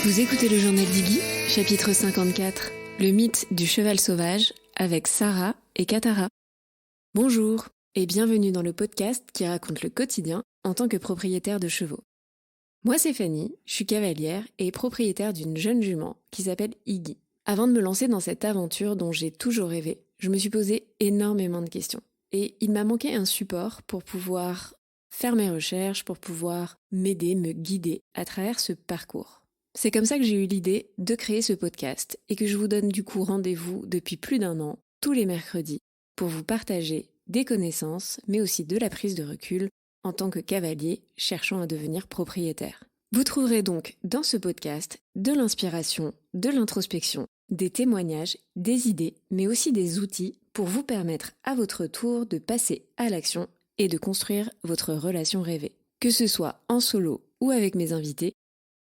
Vous écoutez le journal d'Iggy, chapitre 54, le mythe du cheval sauvage, avec Sarah et Katara. Bonjour et bienvenue dans le podcast qui raconte le quotidien en tant que propriétaire de chevaux. Moi c'est Fanny, je suis cavalière et propriétaire d'une jeune jument qui s'appelle Iggy. Avant de me lancer dans cette aventure dont j'ai toujours rêvé, je me suis posé énormément de questions. Et il m'a manqué un support pour pouvoir faire mes recherches, pour pouvoir m'aider, me guider à travers ce parcours. C'est comme ça que j'ai eu l'idée de créer ce podcast et que je vous donne du coup rendez-vous depuis plus d'1 an, tous les mercredis, pour vous partager des connaissances, mais aussi de la prise de recul en tant que cavalier cherchant à devenir propriétaire. Vous trouverez donc dans ce podcast de l'inspiration, de l'introspection, des témoignages, des idées, mais aussi des outils pour vous permettre à votre tour de passer à l'action et de construire votre relation rêvée. Que ce soit en solo ou avec mes invités,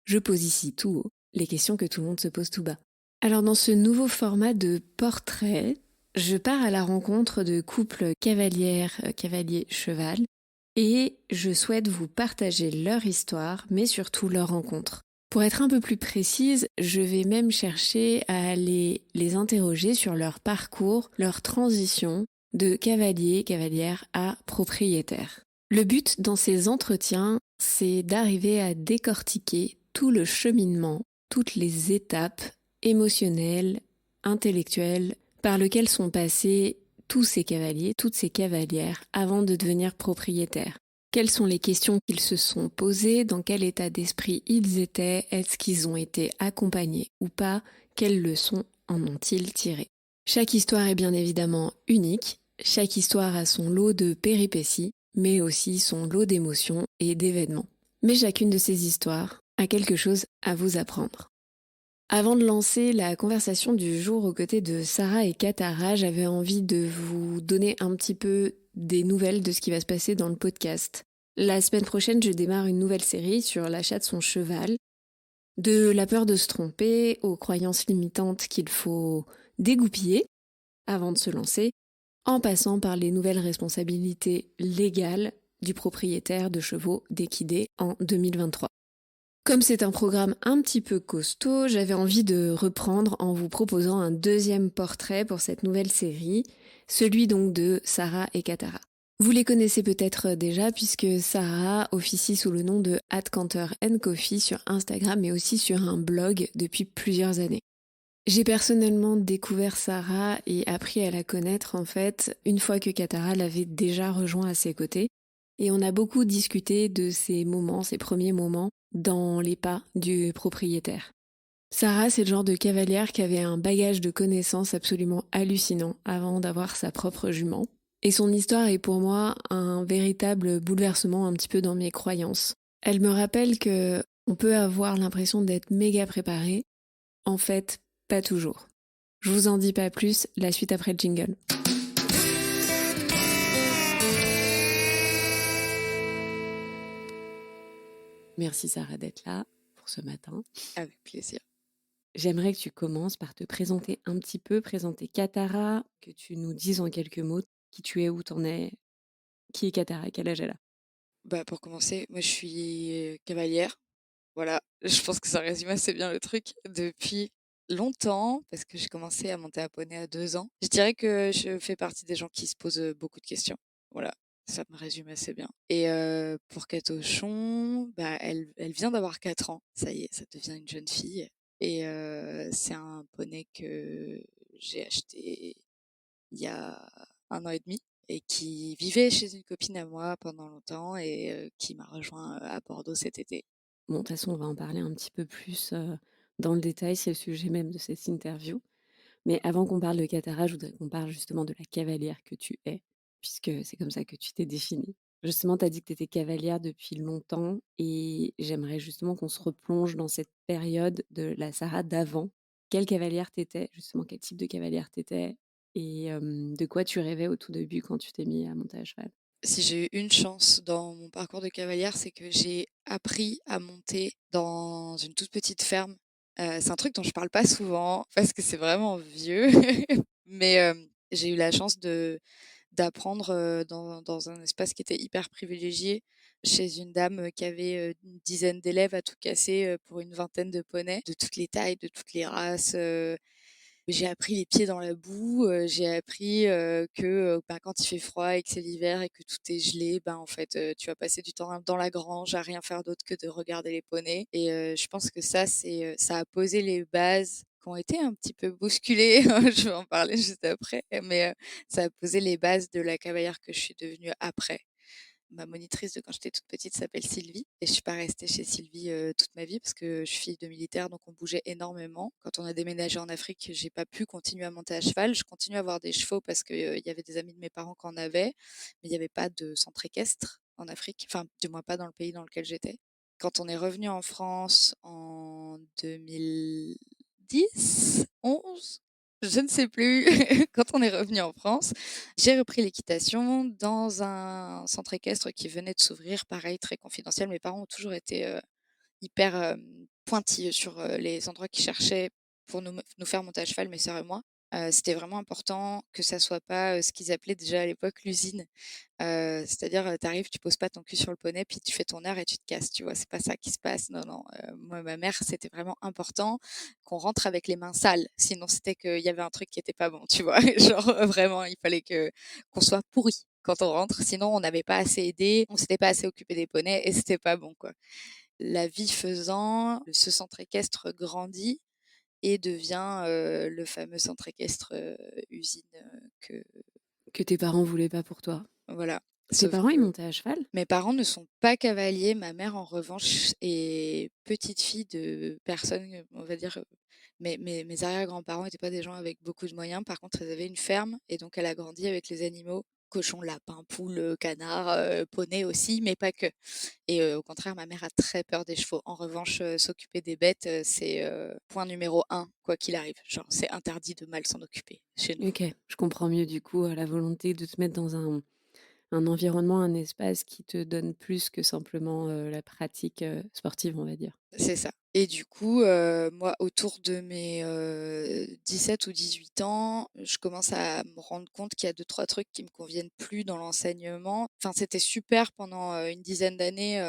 je pose ici tout haut les questions que tout le monde se pose tout bas. Alors dans ce nouveau format de portrait, je pars à la rencontre de couples cavalier-cheval et je souhaite vous partager leur histoire, mais surtout leur rencontre. Pour être un peu plus précise, je vais même chercher à aller les interroger sur leur parcours, leur transition de cavalier-cavalière à propriétaire. Le but dans ces entretiens, c'est d'arriver à décortiquer tout le cheminement, toutes les étapes émotionnelles, intellectuelles, par lesquelles sont passés tous ces cavaliers, toutes ces cavalières, avant de devenir propriétaires. Quelles sont les questions qu'ils se sont posées, dans quel état d'esprit ils étaient, est-ce qu'ils ont été accompagnés ou pas, quelles leçons en ont-ils tiré. Chaque histoire est bien évidemment unique, chaque histoire a son lot de péripéties, mais aussi son lot d'émotions et d'événements. Mais chacune de ces histoires a quelque chose à vous apprendre. Avant de lancer la conversation du jour aux côtés de Sarah et Katara, j'avais envie de vous donner un petit peu des nouvelles de ce qui va se passer dans le podcast. La semaine prochaine, je démarre une nouvelle série sur l'achat de son cheval, de la peur de se tromper aux croyances limitantes qu'il faut dégoupiller avant de se lancer, en passant par les nouvelles responsabilités légales du propriétaire de chevaux d'équidés en 2023. Comme c'est un programme un petit peu costaud, j'avais envie de reprendre en vous proposant un deuxième portrait pour cette nouvelle série, celui donc de Sarah et Katara. Vous les connaissez peut-être déjà puisque Sarah officie sous le nom de @canter&coffee sur Instagram mais aussi sur un blog depuis plusieurs années. J'ai personnellement découvert Sarah et appris à la connaître en fait une fois que Katara l'avait déjà rejoint à ses côtés. Et on a beaucoup discuté de ces moments, ces premiers moments, dans les pas du propriétaire. Sarah, c'est le genre de cavalière qui avait un bagage de connaissances absolument hallucinant avant d'avoir sa propre jument. Et son histoire est pour moi un véritable bouleversement un petit peu dans mes croyances. Elle me rappelle que on peut avoir l'impression d'être méga préparé. En fait, pas toujours. Je vous en dis pas plus, la suite après le jingle. Merci Sarah d'être là pour ce matin. Avec plaisir. J'aimerais que tu commences par te présenter un petit peu, présenter Katara, que tu nous dises en quelques mots qui tu es, où t'en es, qui est Katara, quel âge elle a. Pour commencer, moi je suis cavalière. Voilà, je pense que ça résume assez bien le truc depuis longtemps parce que j'ai commencé à monter à poney à 2 ans. Je dirais que je fais partie des gens qui se posent beaucoup de questions. Voilà, ça me résume assez bien. Et pour Catochon, elle vient d'avoir 4 ans. Ça y est, ça devient une jeune fille. Et c'est un poney que j'ai acheté il y a 1 an et demi et qui vivait chez une copine à moi pendant longtemps et qui m'a rejoint à Bordeaux cet été. Bon, de toute façon, on va en parler un petit peu plus dans le détail, c'est le sujet même de cette interview. Mais avant qu'on parle de Katara, je voudrais qu'on parle justement de la cavalière que tu es, puisque c'est comme ça que tu t'es définie. Justement, tu as dit que tu étais cavalière depuis longtemps et j'aimerais justement qu'on se replonge dans cette période de la Sarah d'avant. Quelle cavalière t'étais, justement, quel type de cavalière t'étais et de quoi tu rêvais au tout début quand tu t'es mis à monter à cheval. Si j'ai eu une chance dans mon parcours de cavalière, c'est que j'ai appris à monter dans une toute petite ferme. C'est un truc dont je parle pas souvent parce que c'est vraiment vieux, mais j'ai eu la chance d'apprendre dans un espace qui était hyper privilégié. chez une dame, qui avait, une dizaine d'élèves à tout casser, pour une vingtaine de poneys, de toutes les tailles, de toutes les races. J'ai appris les pieds dans la boue, j'ai appris, que, bah, quand il fait froid et que c'est l'hiver et que tout est gelé, ben, en fait, tu vas passer du temps dans la grange à rien faire d'autre que de regarder les poneys et je pense que ça, ça a posé les bases qui ont été un petit peu bousculées, je vais en parler juste après, mais ça a posé les bases de la cavalière que je suis devenue après. Ma monitrice de quand j'étais toute petite s'appelle Sylvie et je suis pas restée chez Sylvie, toute ma vie parce que je suis fille de militaire, donc on bougeait énormément. Quand on a déménagé en Afrique, j'ai pas pu continuer à monter à cheval. Je continue à avoir des chevaux parce que, il y avait des amis de mes parents qui en avaient, mais il y avait pas de centre équestre en Afrique, enfin, du moins pas dans le pays dans lequel j'étais. Quand on est revenu en France en 2010, 11, je ne sais plus, quand on est revenu en France, j'ai repris l'équitation dans un centre équestre qui venait de s'ouvrir, pareil très confidentiel. Mes parents ont toujours été, hyper, pointilleux sur, les endroits qu'ils cherchaient pour nous faire monter à cheval, mes sœurs et moi. C'était vraiment important que ça soit pas, ce qu'ils appelaient déjà à l'époque l'usine. C'est-à-dire, tu arrives, tu poses pas ton cul sur le poney, puis tu fais ton heure et tu te casses, tu vois? C'est pas ça qui se passe. Non, non, moi, ma mère, c'était vraiment important qu'on rentre avec les mains sales. Sinon, c'était qu'il y avait un truc qui était pas bon, tu vois? Genre, vraiment, il fallait qu'on soit pourri quand on rentre, sinon on n'avait pas assez aidé, on s'était pas assez occupé des poneys et c'était pas bon, quoi. La vie faisant, ce centre équestre grandit et devient, le fameux centre équestre, usine, que Que tes parents voulaient pas pour toi. voilà. Tes Sauf parents, ils que montaient à cheval? mes parents ne sont pas cavaliers. Ma mère, en revanche, est petite fille de personnes, on va dire, mes arrière-grands-parents n'étaient pas des gens avec beaucoup de moyens. Par contre, ils avaient une ferme et donc elle a grandi avec les animaux, cochons, lapins, poules, canards, poneys aussi, mais pas que. Et au contraire, ma mère a très peur des chevaux. En revanche, s'occuper des bêtes, c'est, point numéro un, quoi qu'il arrive. Genre, c'est interdit de mal s'en occuper chez nous. OK, je comprends mieux du coup, la volonté de te mettre dans un environnement, un espace qui te donne plus que simplement, la pratique, sportive, on va dire. C'est ça. Et du coup, moi, autour de mes, 17 ou 18 ans, je commence à me rendre compte qu'il y a deux trois trucs qui me conviennent plus dans l'enseignement. Enfin, c'était super pendant, une dizaine d'années,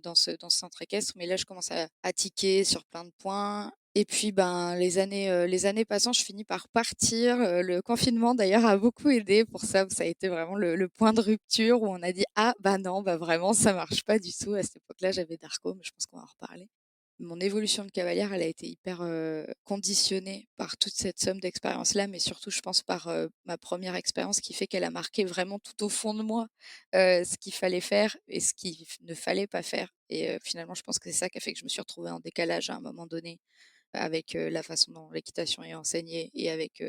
dans ce centre équestre, mais là, je commence à tiquer sur plein de points. Et puis, ben, les années passant, je finis par partir. Le confinement, d'ailleurs, a beaucoup aidé pour ça. Ça a été vraiment le point de rupture où on a dit: «Ah, bah, non, bah, vraiment, ça marche pas du tout». À cette époque-là, j'avais Darko, mais je pense qu'on va en reparler. Mon évolution de cavalière, elle a été hyper, conditionnée par toute cette somme d'expériences-là, mais surtout, je pense, par, ma première expérience qui fait qu'elle a marqué vraiment tout au fond de moi, ce qu'il fallait faire et ce qu'il ne fallait pas faire et finalement, je pense que c'est ça qui a fait que je me suis retrouvée en décalage à un moment donné avec, la façon dont l'équitation est enseignée et avec,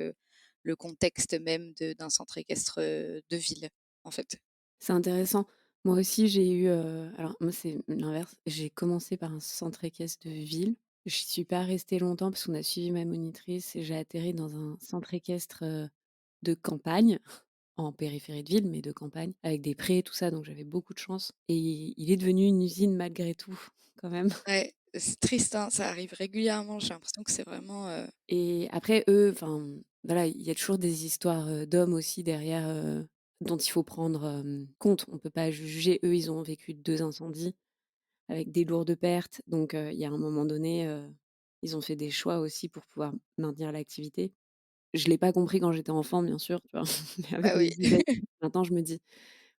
le contexte même d'un centre équestre, de ville, en fait. C'est intéressant. Moi aussi, j'ai eu, alors moi, c'est l'inverse. J'ai commencé par un centre équestre de ville. Je suis pas restée longtemps parce qu'on a suivi ma monitrice et j'ai atterri dans un centre équestre, de campagne, en périphérie de ville, mais de campagne, avec des prés, tout ça, donc j'avais beaucoup de chance et il est devenu une usine malgré tout, quand même. Ouais, c'est triste, hein, ça arrive régulièrement, j'ai l'impression que c'est vraiment, Et après eux, enfin, voilà, il y a toujours des histoires, d'hommes aussi derrière, dont il faut prendre, compte. On peut pas juger. Eux, ils ont vécu 2 incendies avec des lourdes pertes, donc il y a un moment donné, ils ont fait des choix aussi pour pouvoir maintenir l'activité. Je l'ai pas compris quand j'étais enfant, bien sûr, tu vois? Mais avec bah, mes oui. dizaines, maintenant je me dis: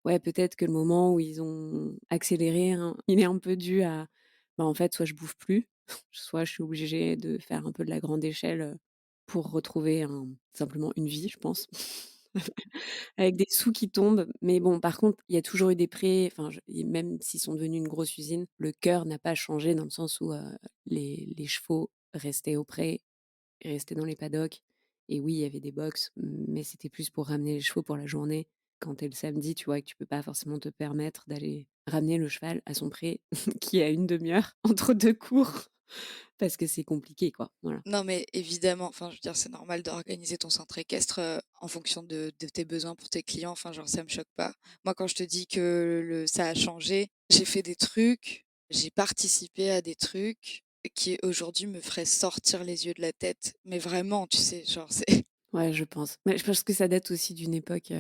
«Ouais, peut-être que le moment où ils ont accéléré, hein, il est un peu dû à, bah, en fait, soit je bouffe plus, soit je suis obligée de faire un peu de la grande échelle, pour retrouver simplement une vie», je pense. Avec des sous qui tombent, mais bon, par contre, il y a toujours eu des prés, enfin, je et même s'ils sont devenus une grosse usine, le cœur n'a pas changé dans le sens où, les chevaux restaient au pré, restaient dans les paddocks et oui, il y avait des box, mais c'était plus pour ramener les chevaux pour la journée. Quand tu es le samedi, tu vois, et que tu peux pas forcément te permettre d'aller ramener le cheval à son pré qui est à une demi heure entre 2 cours parce que c'est compliqué, quoi, voilà. Non, mais évidemment, enfin, je veux dire, c'est normal d'organiser ton centre équestre, en fonction de tes besoins pour tes clients, enfin, genre, ça me choque pas. Moi, quand je te dis que ça a changé, j'ai fait des trucs, j'ai participé à des trucs qui, aujourd'hui, me feraient sortir les yeux de la tête, mais vraiment, tu sais, genre, c'est Ouais, je pense. Mais je pense que ça date aussi d'une époque,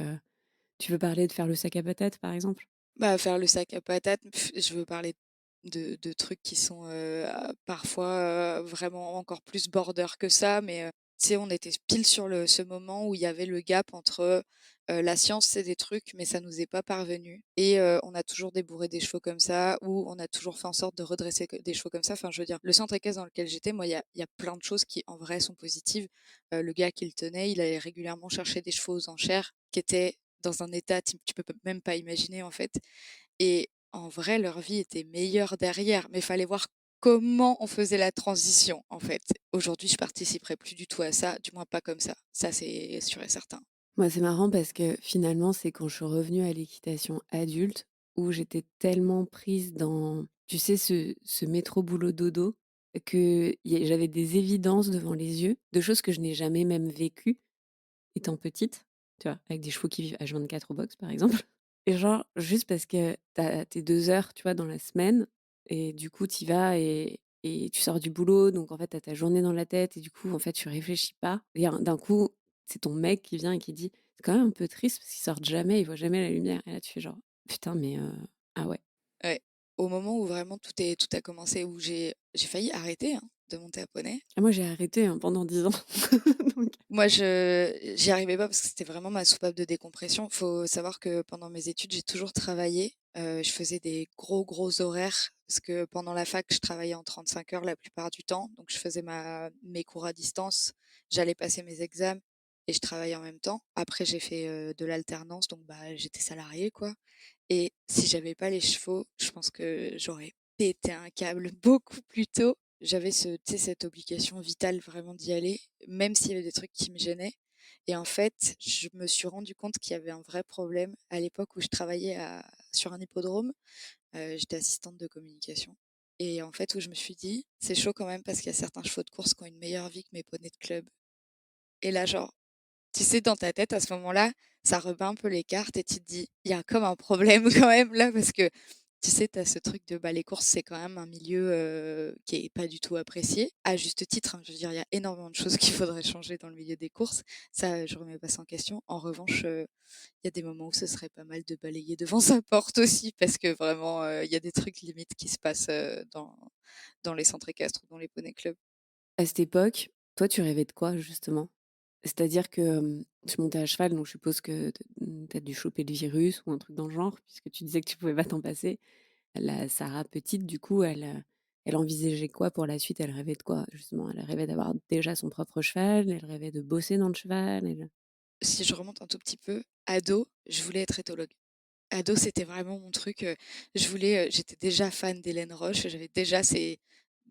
tu veux parler de faire le sac à patates, par exemple? Bah, faire le sac à patates, je veux parler de trucs qui sont, parfois, vraiment encore plus border que ça, mais, tu sais, on était pile sur ce moment où il y avait le gap entre, la science, c'est des trucs, mais ça nous est pas parvenu et on a toujours débourré des chevaux comme ça ou on a toujours fait en sorte de redresser des chevaux comme ça. Enfin, je veux dire, le centre équestre dans lequel j'étais, moi, il y a plein de choses qui, en vrai, sont positives. Le gars qui le tenait, il allait régulièrement chercher des chevaux aux enchères qui étaient dans un état tu peux même pas imaginer, en fait. Et en vrai, leur vie était meilleure derrière, mais il fallait voir comment on faisait la transition, en fait. Aujourd'hui, je participerai plus du tout à ça, du moins pas comme ça. Ça, c'est sûr et certain. Moi, c'est marrant parce que finalement, c'est quand je suis revenue à l'équitation adulte où j'étais tellement prise dans, tu sais, ce métro boulot dodo que j'avais des évidences devant les yeux, de choses que je n'ai jamais même vécues étant petite, tu vois, avec des chevaux qui vivent H24 au box, par exemple. Et genre, juste parce que t'as tes 2 heures, tu vois, dans la semaine, et du coup, tu vas et tu sors du boulot, donc en fait, t'as ta journée dans la tête, et du coup, en fait, tu réfléchis pas. Et d'un coup, c'est ton mec qui vient et qui dit, c'est quand même un peu triste parce qu'ils sortent jamais, ils voient jamais la lumière. Et là, tu fais genre, putain, mais ah ouais. Ouais. Au moment où vraiment tout a commencé, où j'ai failli arrêter, hein, de monter à poney. Ah, moi, j'ai arrêté hein, pendant 10 ans. Donc, Moi, j'y arrivais pas parce que c'était vraiment ma soupape de décompression. Faut savoir que pendant mes études, j'ai toujours travaillé. Je faisais des gros horaires parce que pendant la fac, je travaillais en 35 heures la plupart du temps. Donc je faisais mes cours à distance, j'allais passer mes examens et je travaillais en même temps. Après, j'ai fait, de l'alternance, donc bah, j'étais salariée, quoi. Et si j'avais pas les chevaux, je pense que j'aurais pété un câble beaucoup plus tôt. J'avais tu sais, cette obligation vitale vraiment d'y aller, même s'il y avait des trucs qui me gênaient. Et en fait, je me suis rendu compte qu'il y avait un vrai problème à l'époque où je travaillais sur un hippodrome. J'étais assistante de communication. Et en fait, où je me suis dit, c'est chaud quand même parce qu'il y a certains chevaux de course qui ont une meilleure vie que mes poneys de club. Et là, genre, tu sais, dans ta tête, à ce moment-là, ça rebat un peu les cartes et tu te dis, il y a comme un problème quand même là, parce que tu sais, tu as ce truc de bah, les courses, c'est quand même un milieu qui est pas du tout apprécié, à juste titre. Hein, je veux dire, il y a énormément de choses qu'il faudrait changer dans le milieu des courses. Ça, je remets pas ça en question. En revanche, il y a des moments où ce serait pas mal de balayer devant sa porte aussi, parce que vraiment, il y a des trucs limites qui se passent dans les centres équestres ou dans les poney clubs. à cette époque, toi, tu rêvais de quoi, justement? C'est-à-dire que, tu montais à cheval, donc je suppose que tu as dû choper le virus ou un truc dans le genre, puisque tu disais que tu pouvais pas t'en passer. La Sarah petite, du coup, elle envisageait quoi pour la suite? Elle rêvait de quoi, justement? Elle rêvait d'avoir déjà son propre cheval? Elle rêvait de bosser dans le cheval? Si je remonte un tout petit peu, ado, je voulais être éthologue. Ado, c'était vraiment mon truc, j'étais déjà fan d'Hélène Roche, j'avais déjà ses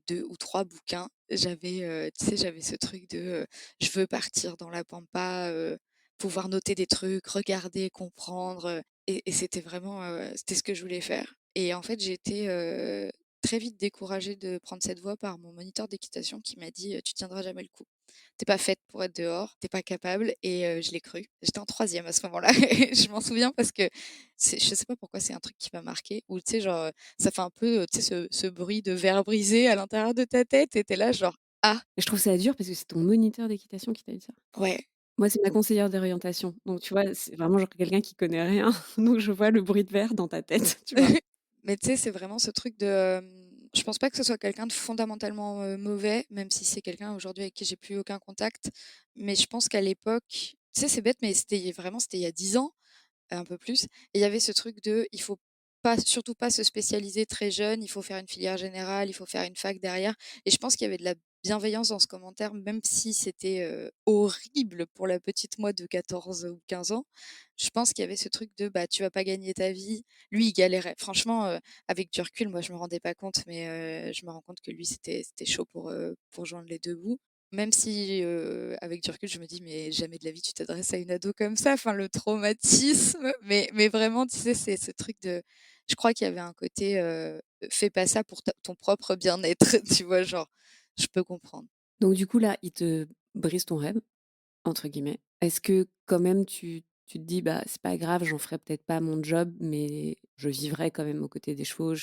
2 ou 3 bouquins. J'avais, tu sais, j'avais ce truc de, je veux partir dans la pampa, pouvoir noter des trucs, regarder, comprendre, et c'était vraiment, c'était ce que je voulais faire. Et en fait, j'ai été, très vite découragée de prendre cette voie par mon moniteur d'équitation qui m'a dit: «Tu tiendras jamais le coup. Tu pas faite pour être dehors, t'es pas capable», et je l'ai cru. J'étais en troisième à ce moment-là et je m'en souviens parce que je sais pas pourquoi c'est un truc qui m'a marqué. Ou tu sais, genre, ça fait un peu, tu sais, ce bruit de verre brisé à l'intérieur de ta tête et tu là genre: «Ah, Et je trouve ça dur parce que c'est ton moniteur d'équitation qui t'a dit ça? ouais». Moi, c'est ma conseillère d'orientation. Donc tu vois, c'est vraiment genre quelqu'un qui connaît rien. Donc je vois le bruit de verre dans ta tête, tu vois? Mais tu sais, c'est vraiment ce truc de, je pense pas que ce soit quelqu'un de fondamentalement, mauvais, même si c'est quelqu'un aujourd'hui avec qui j'ai plus aucun contact. Mais je pense qu'à l'époque, tu sais, c'est bête, mais c'était il y a 10 ans, un peu plus. Et il y avait ce truc de, il faut pas surtout pas se spécialiser très jeune, il faut faire une filière générale, il faut faire une fac derrière. Et je pense qu'il y avait de la bienveillance dans ce commentaire, même si c'était, horrible pour la petite moi de 14 ou 15 ans. Je pense qu'il y avait ce truc de, bah, tu vas pas gagner ta vie. Lui, il galérait. Franchement, avec du recul, moi, je me rendais pas compte, mais je me rends compte que lui, c'était chaud pour joindre les 2 bouts. Même si, avec du recul, je me dis: «Mais jamais de la vie tu t'adresses à une ado comme ça», enfin le traumatisme, mais vraiment, tu sais, c'est ce truc de, je crois qu'il y avait un côté, fais pas ça pour ta ton propre bien-être, tu vois? Genre, je peux comprendre. Donc du coup, là, il te brise ton rêve, entre guillemets. Est-ce que quand même tu te dis: «Bah, c'est pas grave, j'en ferai peut-être pas mon job, mais je vivrai quand même aux côtés des chevaux,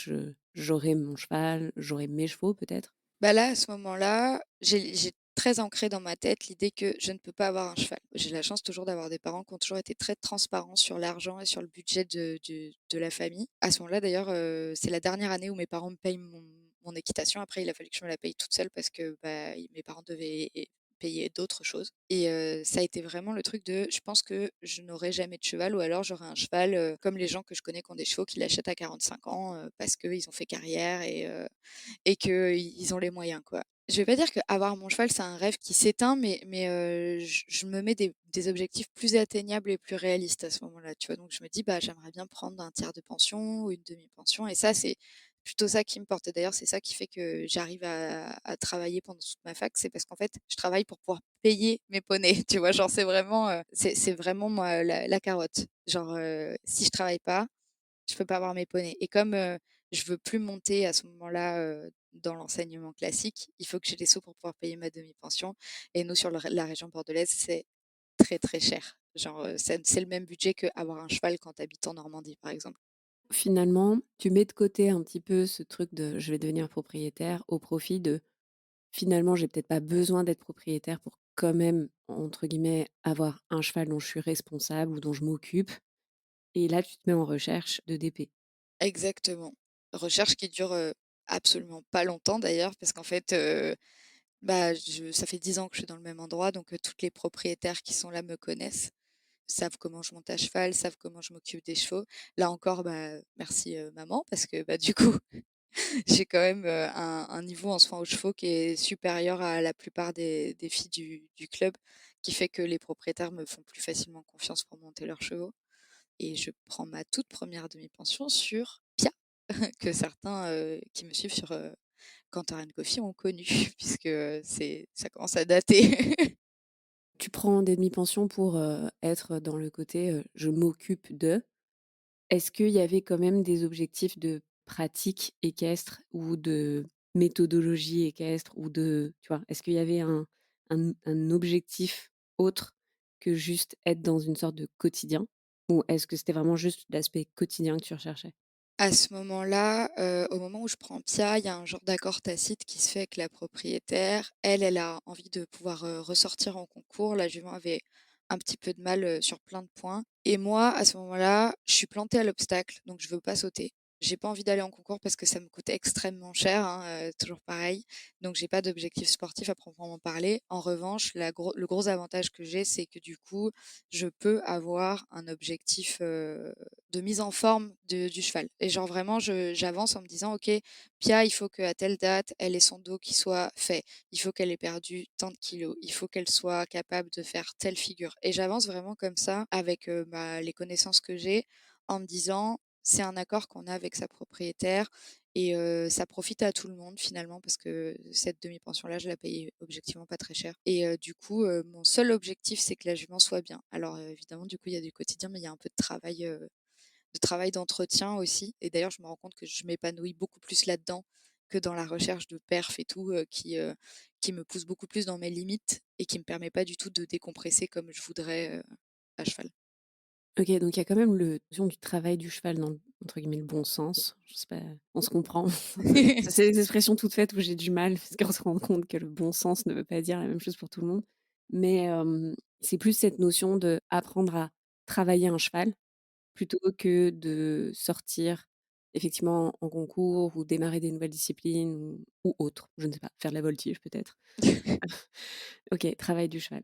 j'aurai mon cheval, j'aurai mes chevaux peut-être?» Bah, là, à ce moment-là, j'ai très ancré dans ma tête l'idée que je ne peux pas avoir un cheval. J'ai la chance toujours d'avoir des parents qui ont toujours été très transparents sur l'argent et sur le budget de la famille. À ce moment-là d'ailleurs, c'est la dernière année où mes parents me payent mon équitation. Après il a fallu que je me la paye toute seule parce que, bah, mes parents devaient payer d'autres choses et ça a été vraiment le truc de je pense que je n'aurai jamais de cheval ou alors j'aurai un cheval, comme les gens que je connais qui ont des chevaux qui l'achètent à 45 ans, parce qu'ils ont fait carrière et qu'ils ont les moyens, quoi. Je vais pas dire qu'avoir mon cheval, c'est un rêve qui s'éteint, mais je me mets des objectifs plus atteignables et plus réalistes à ce moment-là, tu vois? Donc je me dis: «Bah, j'aimerais bien prendre un tiers de pension ou une demi-pension» et ça, c'est plutôt ça qui me porte et d'ailleurs, c'est ça qui fait que j'arrive à travailler pendant toute ma fac. C'est parce qu'en fait, je travaille pour pouvoir payer mes poneys, tu vois? Genre, c'est vraiment moi la carotte. Genre, si je travaille pas, je peux pas avoir mes poneys et comme, je veux plus monter à ce moment-là, dans l'enseignement classique, il faut que j'ai les sous pour pouvoir payer ma demi-pension et nous sur la région bordelaise, c'est très, très cher. Genre, c'est le même budget qu'avoir un cheval quand tu habites en Normandie, par exemple. Finalement, tu mets de côté un petit peu ce truc de «je vais devenir propriétaire» au profit de finalement, j'ai peut-être pas besoin d'être propriétaire pour quand même, entre guillemets, «avoir un cheval dont je suis responsable ou dont je m'occupe» et là, tu te mets en recherche de DP. Exactement. Recherche qui dure, absolument pas longtemps d'ailleurs parce qu'en fait, bah, je ça fait 10 ans que je suis dans le même endroit donc toutes les propriétaires qui sont là me connaissent. Savent comment je monte à cheval, savent comment je m'occupe des chevaux. Là encore, bah, merci, maman parce que, bah, du coup, j'ai quand même, un niveau en soins aux chevaux qui est supérieur à la plupart des filles du club, qui fait que les propriétaires me font plus facilement confiance pour monter leurs chevaux et je prends ma toute première demi-pension sur Pia, que certains, qui me suivent sur, Cantor& Coffee ont connu puisque, ça commence à dater. Tu prends des demi-pensions pour, être dans le côté, «je m'occupe de». Est-ce qu'il y avait quand même des objectifs de pratique équestre ou de méthodologie équestre ou de tu vois? Est-ce qu'il y avait un objectif autre que juste être dans une sorte de quotidien? Ou est-ce que c'était vraiment juste l'aspect quotidien que tu recherchais? À ce moment-là, au moment où je prends Pia, il y a un genre d'accord tacite qui se fait avec la propriétaire. Elle, elle a envie de pouvoir, ressortir en concours. La jument avait un petit peu de mal, sur plein de points et moi, à ce moment-là, je suis plantée à l'obstacle, donc je veux pas sauter. J'ai pas envie d'aller en concours parce que ça me coûte extrêmement cher, hein, toujours pareil, donc j'ai pas d'objectif sportif à proprement parler. En revanche, le gros avantage que j'ai, c'est que du coup, je peux avoir un objectif, de mise en forme du cheval et genre vraiment j'avance en me disant: «OK, Pia, il faut qu'à telle date, elle ait son dos qui soit fait. Il faut qu'elle ait perdu tant de kilos. Il faut qu'elle soit capable de faire telle figure» et j'avance vraiment comme ça avec, les connaissances que j'ai en me disant: «C'est un accord qu'on a avec sa propriétaire et ça profite à tout le monde finalement» parce que cette demi-pension-là, je la payais objectivement pas très cher et du coup, mon seul objectif, c'est que la jument soit bien. Alors, évidemment, du coup, il y a du quotidien, mais il y a un peu de travail d'entretien aussi et d'ailleurs, je me rends compte que je m'épanouis beaucoup plus là-dedans que dans la recherche de perf et tout, qui me pousse beaucoup plus dans mes limites et qui me permet pas du tout de décompresser comme je voudrais, à cheval. OK, donc il y a quand même le notion du travail du cheval dans le entre guillemets «le bon sens». Je sais pas, on se comprend. C'est des expressions toutes faites où j'ai du mal parce qu'on se rend compte que le bon sens ne veut pas dire la même chose pour tout le monde. Mais, c'est plus cette notion d'apprendre à travailler un cheval plutôt que de sortir effectivement en concours ou démarrer des nouvelles disciplines ou autre, je ne sais pas, faire de la voltige peut-être? OK, travail du cheval.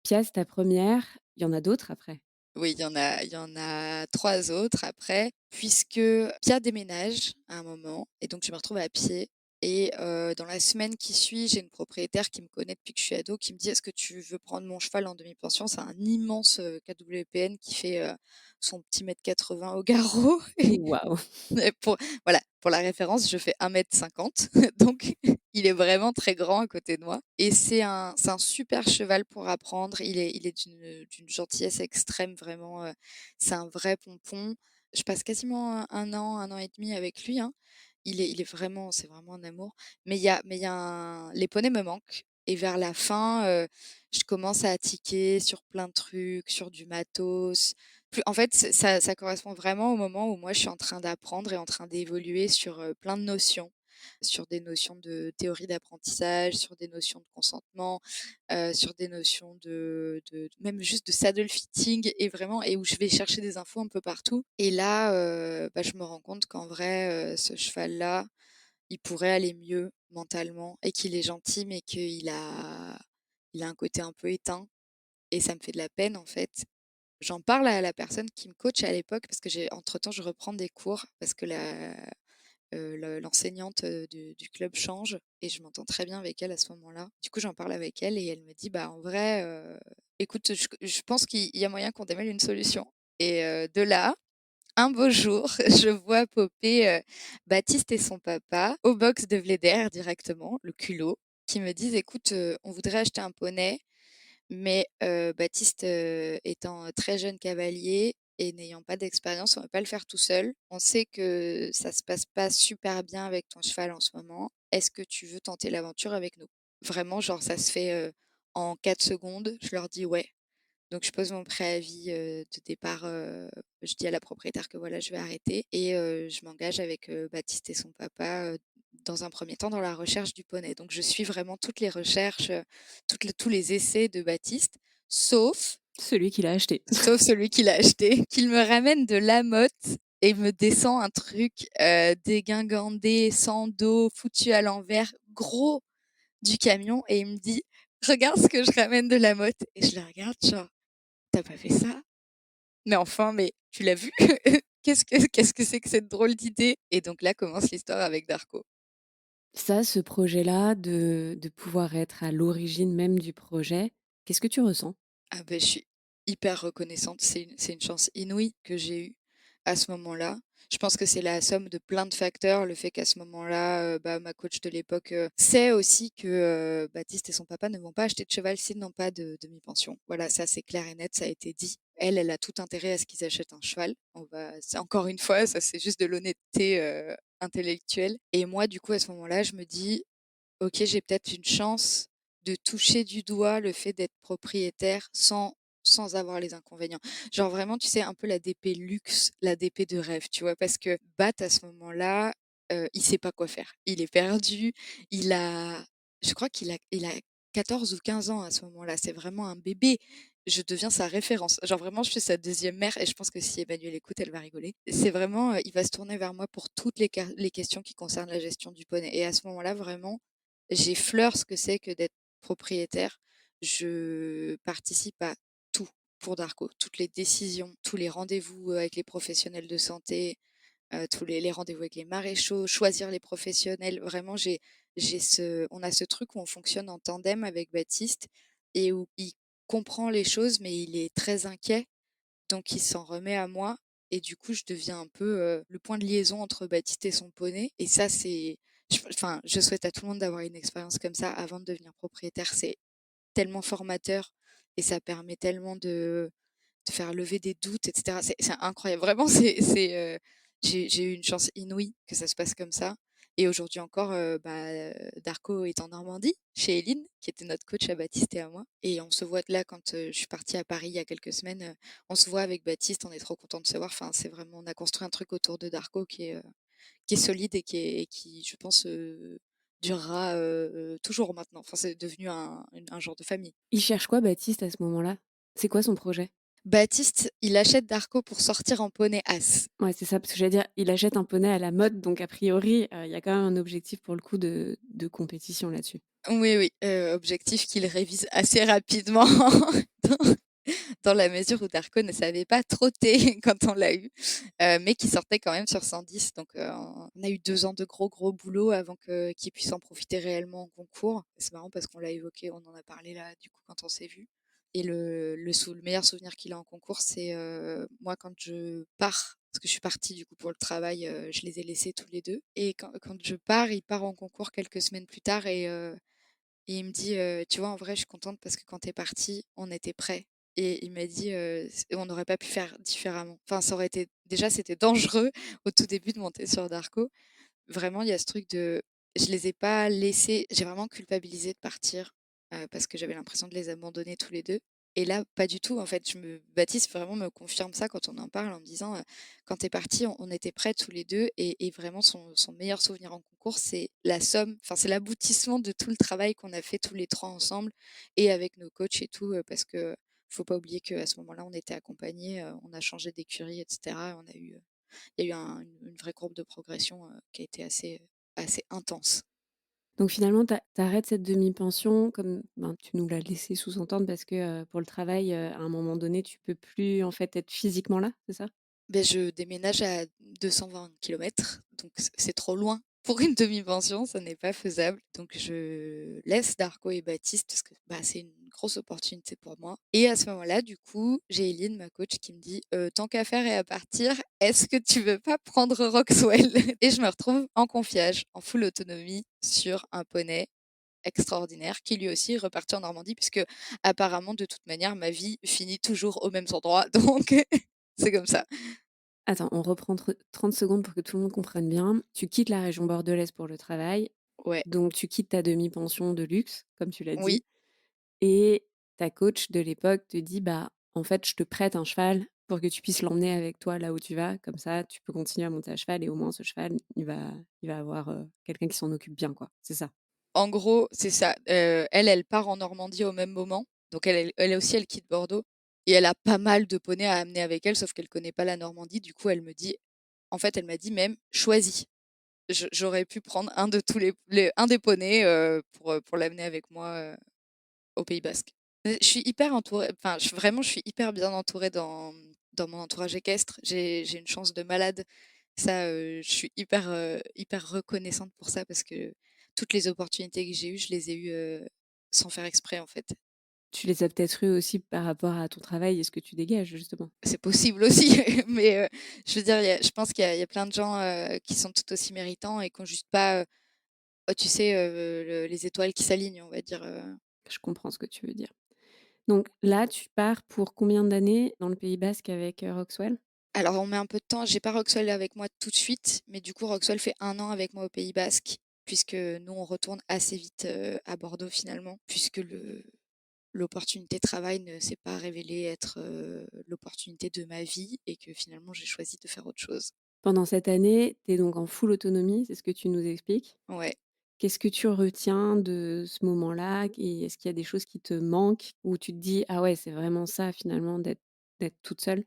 Pièce, ta première, il y en a d'autres après? Oui, il y en a 3 autres après, puisque Pia déménage à un moment et donc je me retrouve à pied et dans la semaine qui suit, j'ai une propriétaire qui me connaît depuis que je suis ado qui me dit: «Est-ce que tu veux prendre mon cheval en demi-pension?» C'est un immense, KWPN qui fait, son petit 1,80 m au garrot Waouh! et voilà, pour la référence, je fais 1,50 m donc il est vraiment très grand à côté de moi et c'est un super cheval pour apprendre. Il est d'une gentillesse extrême vraiment, c'est un vrai pompon. Je passe quasiment un an et demi avec lui, hein. Il est vraiment c'est vraiment un amour. Mais il y a un les poneys me manquent et vers la fin, je commence à tiquer sur plein de trucs, sur du matos. Plus en fait, ça correspond vraiment au moment où moi je suis en train d'apprendre et en train d'évoluer sur, plein de notions sur des notions de théorie d'apprentissage, sur des notions de consentement, sur des notions de même juste de saddle fitting et où je vais chercher des infos un peu partout et là, je me rends compte qu'en vrai, ce cheval-là, il pourrait aller mieux mentalement et qu'il est gentil mais qu'il a un côté un peu éteint et ça me fait de la peine, en fait. J'en parle à la personne qui me coach à l'époque parce que j'ai entre-temps, je reprends des cours parce que l'enseignante, du club change et je m'entends très bien avec elle à ce moment-là. Du coup, j'en parle avec elle et elle me dit: «Bah, en vrai, écoute, je pense qu'il y a moyen qu'on démêle une solution» et de là, un beau jour, je vois popper, Baptiste et son papa au box de Vleder directement, le culot, qui me disent: «Écoute, on voudrait acheter un poney, mais Baptiste, étant très jeune cavalier et n'ayant pas d'expérience, on ne va pas le faire tout seul. On sait que ça se passe pas super bien avec ton cheval en ce moment. Est-ce que tu veux tenter l'aventure avec nous?» Vraiment, genre ça se fait, en 4 secondes. Je leur dis: «Ouais». Donc je pose mon préavis, de départ, je dis à la propriétaire que voilà, je vais arrêter et je m'engage avec, Baptiste et son papa, dans un premier temps dans la recherche du poney. Donc je suis vraiment toutes les recherches, tous les essais de Baptiste, sauf Celui qui l'a acheté. sauf celui qu'il a acheté, qu'il me ramène de Lamotte et me descend un truc, dégingandé, sans dos, foutu à l'envers, gros du camion et il me dit: «Regarde ce que je ramène de Lamotte» et je le regarde genre: «Tu pas fait ça? Mais enfin, mais tu l'as vu? Qu'est-ce que c'est que cette drôle d'idée?» Et donc là commence l'histoire avec Darko. Ça, ce projet-là, de pouvoir être à l'origine même du projet, qu'est-ce que tu ressens? Ah ben je suis hyper reconnaissante. C'est une chance inouïe que j'ai eue à ce moment-là. Je pense que c'est la somme de plein de facteurs. Le fait qu'à ce moment-là, ma coach de l'époque, sait aussi que, Baptiste et son papa ne vont pas acheter de cheval s'ils n'ont pas de demi-pension. Voilà, ça c'est clair et net, ça a été dit. Elle a tout intérêt à ce qu'ils achètent un cheval. C'est encore une fois, ça c'est juste de l'honnêteté, intellectuelle et moi du coup à ce moment-là, je me dis: OK, j'ai peut-être une chance de toucher du doigt le fait d'être propriétaire sans avoir les inconvénients. Genre vraiment, tu sais, un peu la DP luxe, la DP de rêve, tu vois? Parce que Bat, à ce moment-là, il sait pas quoi faire. Il est perdu, il a je crois qu'il a 14 ou 15 ans à ce moment-là. C'est vraiment un bébé. Je deviens sa référence. Genre vraiment, je suis sa deuxième mère et je pense que si Emmanuelle écoute, elle va rigoler. C'est vraiment, il va se tourner vers moi pour toutes les questions qui concernent la gestion du poney et à ce moment-là, vraiment, j'effleure ce que c'est que d'être propriétaire. Je participe à tout pour Darko, toutes les décisions, tous les rendez-vous avec les professionnels de santé, tous les rendez-vous avec les maréchaux, choisir les professionnels. Vraiment, on a ce truc où on fonctionne en tandem avec Baptiste et où il comprend les choses, mais il est très inquiet, donc il s'en remet à moi et du coup, je deviens un peu, le point de liaison entre Baptiste et son poney et ça, je souhaite à tout le monde d'avoir une expérience comme ça avant de devenir propriétaire. C'est tellement formateur et ça permet tellement de faire lever des doutes et cetera. C'est incroyable. Vraiment, j'ai eu une chance inouïe que ça se passe comme ça et aujourd'hui encore, Darko est en Normandie, chez Eline, qui était notre coach à Baptiste et à moi et on se voit là quand, je suis partie à Paris il y a quelques semaines, on se voit avec Baptiste, on est trop contents de se voir. Enfin, c'est vraiment on a construit un truc autour de Darko qui est solide et qui je pense, durera, toujours maintenant. Enfin, c'est devenu un genre de famille. Il cherche quoi Baptiste à ce moment-là? C'est quoi son projet? Baptiste, il achète Darko pour sortir en poney As. Ouais, c'est ça, parce que j'allais dire, il achète un poney à la mode, donc a priori, il y a quand même un objectif pour le coup de compétition là-dessus. Oui, oui, objectif qu'il révise assez rapidement dans dans la mesure où Darko ne savait pas trotter quand on l'a eu, mais qui sortait quand même sur 110. Donc, on a eu 2 ans de gros, gros boulot avant qu'il puisse en profiter réellement en concours. C'est marrant parce qu'on l'a évoqué, on en a parlé là, du coup, quand on s'est vus et le meilleur souvenir qu'il a en concours, c'est, moi quand je pars, parce que je suis partie du coup pour le travail, je les ai laissés tous les 2 et quand je pars, il part en concours quelques semaines plus tard et il me dit, «Tu vois, en vrai, je suis contente parce que quand tu es partie, on était prêts» et il m'a dit, «C on n'aurait pas pu faire différemment». Enfin, ça aurait été déjà, c'était dangereux au tout début de monter sur Darko. Vraiment, il y a ce truc de je les ai pas laissés j'ai vraiment culpabilisé de partir, parce que j'avais l'impression de les abandonner tous les 2 Et là, pas du tout, en fait. Baptiste vraiment me confirme ça quand on en parle en me disant, «Quand tu es parti, on était prêts tous les 2 et vraiment son meilleur souvenir en concours, c'est la somme, enfin, c'est l'aboutissement de tout le travail qu'on a fait tous les 3 ensemble et avec nos coachs et tout, parce que faut pas oublier qu'à ce moment-là, on était accompagnés, on a changé d'écurie et cetera. On a eu, il y a eu une vraie courbe de progression, qui a été assez intense. Donc finalement, tu arrêtes cette demi-pension comme, ben, tu nous l'as laissé sous-entendre parce que, pour le travail, à un moment donné, tu peux plus, en fait, être physiquement là, c'est ça? Beh, je déménage à 220 kilomètres, donc c'est trop loin pour une demi-pension, ça n'est pas faisable. Donc je laisse Darko et Baptiste parce que, bah, c'est une grosse opportunité pour moi et à ce moment-là, du coup, j'ai Eline, ma coach, qui me dit: «Tant qu'à faire et à partir, est-ce que tu veux pas prendre Roxwell?» Et je me retrouve en confiage, en full autonomie sur un poney extraordinaire qui lui aussi est reparti en Normandie puisque apparemment, de toute manière, ma vie finit toujours aux mêmes endroits, donc c'est comme ça. Attends, on reprend 30 secondes pour que tout le monde comprenne bien. Tu quittes la région bordelaise pour le travail, Ouais, donc tu quittes ta demi-pension de luxe, comme tu l'as oui, dit, et ta coach de l'époque te dit: «Bah, en fait, je te prête un cheval pour que tu puisses l'emmener avec toi là où tu vas. Comme ça, tu peux continuer à monter à cheval et au moins ce cheval, il va avoir, quelqu'un qui s'en occupe bien, quoi». C'est ça? en gros, c'est ça. Elle part en Normandie au même moment, donc elle aussi, elle quitte Bordeaux et elle a pas mal de poneys à amener avec elle, sauf qu'elle connaît pas la Normandie. Du coup, elle me dit en fait, elle m'a dit même: «Choisis». J'aurais pu prendre un de tous les un des poneys, pour l'amener avec moi, au Pays basque. Je suis hyper entourée, enfin, je suis hyper bien entourée dans mon entourage équestre. J'ai une chance de malade. Ça, je suis hyper reconnaissante pour ça parce que toutes les opportunités que j'ai eues, je les ai eues, sans faire exprès, en fait. Tu les as peut-être eues aussi par rapport à ton travail et ce que tu dégages, justement? C'est possible aussi, mais je veux dire, il y a plein de gens, qui sont tout aussi méritants et qui ont juste pas, oh, tu sais, les étoiles qui s'alignent, on va dire, Je comprends ce que tu veux dire. Donc là, tu pars pour combien d'années dans le Pays basque avec, Roxwell? Alors on met un peu de temps, j'ai pas Roxol avec moi tout de suite, mais du coup Roxol fait 1 an avec moi au Pays basque, puisque nous on retourne assez vite, à Bordeaux finalement, puisque le l'opportunité travail ne s'est pas révélée être, l'opportunité de ma vie et que finalement j'ai choisi de faire autre chose. Pendant cette année, tu es donc en full autonomie, c'est ce que tu nous expliques. Ouais. Qu'est-ce que tu retiens de ce moment-là? Et est-ce qu'il y a des choses qui te manquent? Où tu te dis: «Ah ouais, c'est vraiment ça finalement d'être toute seule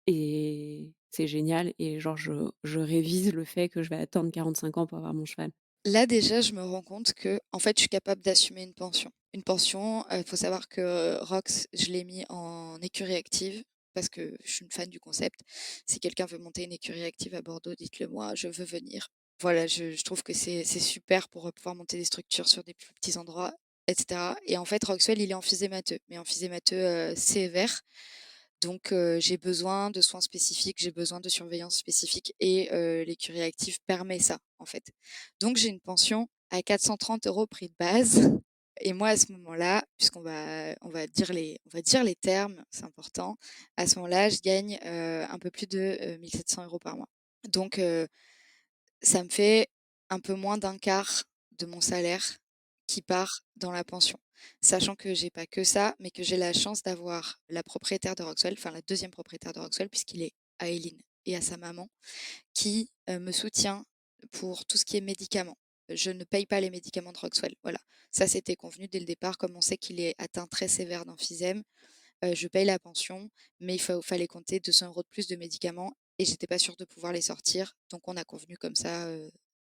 et c'est génial et genre je révise le fait que je vais attendre 45 ans pour avoir mon cheval». Là déjà je me rends compte que en fait je suis capable d'assumer une pension. Une pension, faut savoir que Rox, je l'ai mis en écurie active parce que je suis une fan du concept. Si quelqu'un veut monter une écurie active à Bordeaux, dites-le moi, je veux venir. Voilà, je trouve que c'est super pour, pouvoir monter des structures sur des plus petits endroits et cetera et en fait Roxwell, il est emphysémateux, mais emphysémateux, sévère donc j'ai besoin de soins spécifiques, j'ai besoin de surveillance spécifique et l'écurie active permet ça, en fait. Donc j'ai une pension à 430 € prix de base et moi, à ce moment-là, on va dire les termes, c'est important. À ce moment-là, je gagne, un peu plus de, 1 700 € par mois. Donc ça me fait un peu moins d'un quart de mon salaire qui part dans la pension. Sachant que j'ai pas que ça, mais que j'ai la chance d'avoir la propriétaire de Roxwell, enfin la deuxième propriétaire de Roxwell puisqu'il est à Eileen et à sa maman, qui, me soutient pour tout ce qui est médicaments. Je ne paye pas les médicaments de Roxwell, voilà. Ça, c'était convenu dès le départ, comme on sait qu'il est atteint très sévère d'emphysème, je paye la pension, mais fallait compter 200 € de plus de médicaments et j'étais pas sûre de pouvoir les sortir, donc on a convenu comme ça,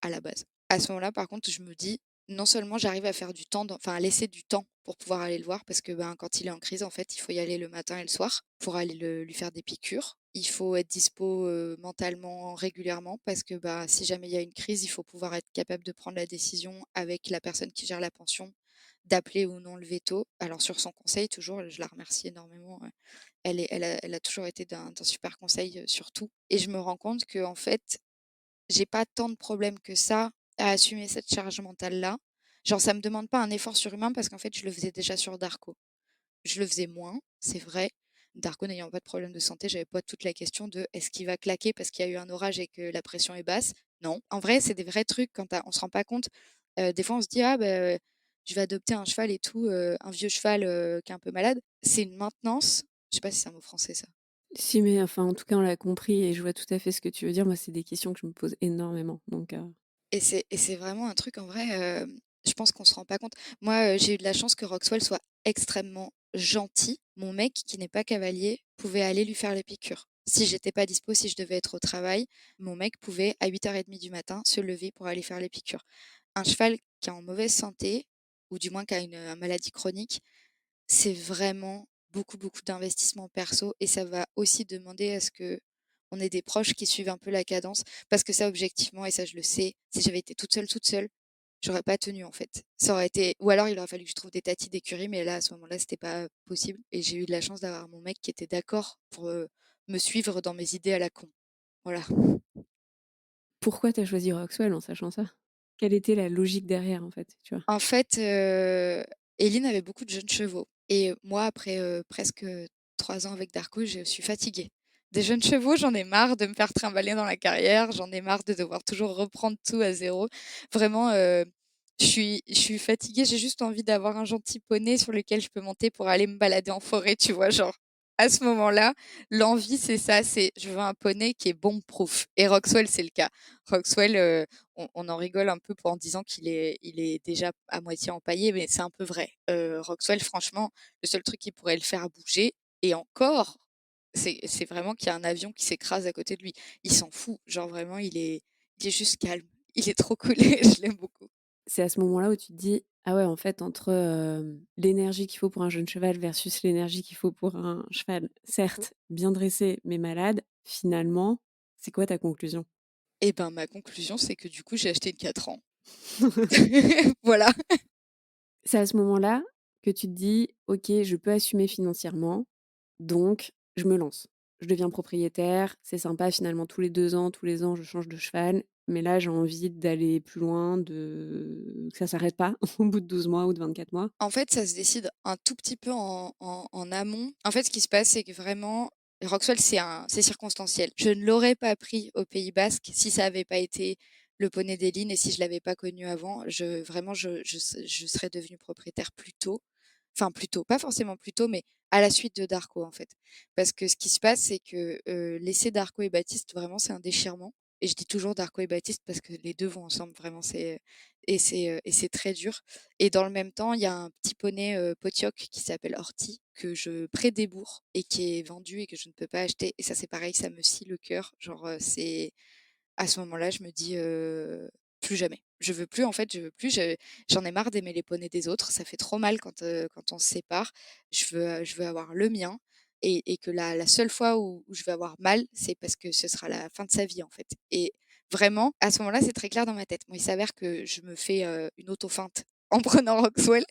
à la base. À ce moment-là, par contre, je me dis: «Non seulement j'arrive à faire du temps à laisser du temps pour pouvoir aller le voir» parce que, ben, quand il est en crise, en fait, il faut y aller le matin et le soir pour aller lui faire des piqûres. Il faut être dispo, mentalement régulièrement parce que, bah, si jamais il y a une crise, il faut pouvoir être capable de prendre la décision avec la personne qui gère la pension d'appeler ou non le veto. Alors sur son conseil toujours, je la remercie énormément, elle a toujours été d'un super conseil, sur tout et je me rends compte que en fait, j'ai pas tant de problèmes que ça à assumer cette charge mentale-là. Genre ça me demande pas un effort surhumain parce qu'en fait, je le faisais déjà sur Darko. Je le faisais moins, c'est vrai. Darko n'ayant pas de problème de santé, j'avais pas toute la question de: «Est-ce qu'il va claquer parce qu'il y a eu un orage et que la pression est basse?» Non. En vrai, c'est des vrais trucs quand on se rend pas compte. Des fois, on se dit: «Ah je vais adopter un cheval et tout, un vieux cheval, qui est un peu malade. C'est une maintenance, je sais pas si c'est un mot français ça. Si, mais enfin, en tout cas, on l'a compris et je vois tout à fait ce que tu veux dire. Moi, c'est des questions que je me pose énormément, donc Et c'est vraiment un truc en vrai, je pense qu'on se rend pas compte. Moi, j'ai eu de la chance que Roxwell soit extrêmement gentil. Mon mec, qui n'est pas cavalier, pouvait aller lui faire les piqûres. Si j'étais pas dispo, si je devais être au travail, mon mec pouvait, à 8h30 du matin, se lever pour aller faire les piqûres. Un cheval qui est en mauvaise santé, ou du moins qui a une maladie chronique, c'est vraiment beaucoup, beaucoup d'investissement perso et ça va aussi demander à ce qu'on ait des proches qui suivent un peu la cadence. Parce que ça, objectivement, et ça je le sais, si j'avais été toute seule, j'aurais pas tenu en fait. Ça aurait été, ou alors il aurait fallu que je trouve des tatis d'écurie, mais là, à ce moment-là, c'était pas possible. Et j'ai eu de la chance d'avoir mon mec qui était d'accord pour me suivre dans mes idées à la con. Voilà. pourquoi tu as choisi Roxwell en sachant ça? Quelle était la logique derrière, en fait, tu vois? En fait, Éline avait beaucoup de jeunes chevaux et moi après, presque 3 ans avec Darko, je suis fatiguée. Des jeunes chevaux, j'en ai marre de me faire trimballer dans la carrière, j'en ai marre de devoir toujours reprendre tout à zéro. Vraiment, je suis fatiguée, j'ai juste envie d'avoir un gentil poney sur lequel je peux monter pour aller me balader en forêt, tu vois? Genre, à ce moment-là, l'envie, c'est ça, c'est je veux un poney qui est bomb-proof et Roxwell, c'est le cas. Roxwell, on en rigole un peu en disant qu'il est déjà à moitié empaillé, mais c'est un peu vrai. Roxwell, franchement, le seul truc qui pourrait le faire bouger, et encore, c'est vraiment qu'il y a un avion qui s'écrase à côté de lui. Il s'en fout, genre vraiment, il est juste calme. Il est trop cool et je l'aime beaucoup. C'est à ce moment-là où tu te dis: «Ah ouais, en fait, entre, l'énergie qu'il faut pour un jeune cheval versus l'énergie qu'il faut pour un cheval, certes bien dressé, mais malade, finalement, c'est quoi ta conclusion?» Et ben, ma conclusion, c'est que du coup, j'ai acheté une 4 ans. Voilà. C'est à ce moment-là que tu te dis: «OK, je peux assumer financièrement, donc je me lance. Je deviens propriétaire, c'est sympa finalement tous les 2 ans, tous les ans, je change de cheval, mais là, j'ai envie d'aller plus loin, que ça s'arrête pas au bout de 12 mois ou de 24 mois». En fait, ça se décide un tout petit peu en amont. En fait, ce qui se passe, c'est que vraiment, Roxwell, c'est circonstanciel. Je ne l'aurais pas pris au Pays Basque si ça avait pas été le poney d'Éline et si je l'avais pas connu avant. Vraiment, je serais devenue propriétaire plus tôt. Enfin, plus tôt, pas forcément plus tôt, mais à la suite de Darko, en fait. Parce que ce qui se passe, c'est que laisser Darko et Baptiste, vraiment, c'est un déchirement. Et je dis toujours Darko et Baptiste parce que les deux vont ensemble, vraiment, et c'est très dur. Et dans le même temps, il y a un petit poney Potioc qui s'appelle Horty, que je prédébourre et qui est vendu et que je ne peux pas acheter. Et ça, c'est pareil, ça me scie le cœur. Genre, c'est à ce moment-là, je me dis plus jamais. Je veux plus, en fait, je veux plus. J'en ai marre d'aimer les poneys des autres. Ça fait trop mal quand on se sépare. Je veux avoir le mien. Et que la seule fois où je vais avoir mal, c'est parce que ce sera la fin de sa vie, en fait. Et vraiment, à ce moment-là, c'est très clair dans ma tête. Moi, il s'avère que je me fais une auto-feinte en prenant Roxwell.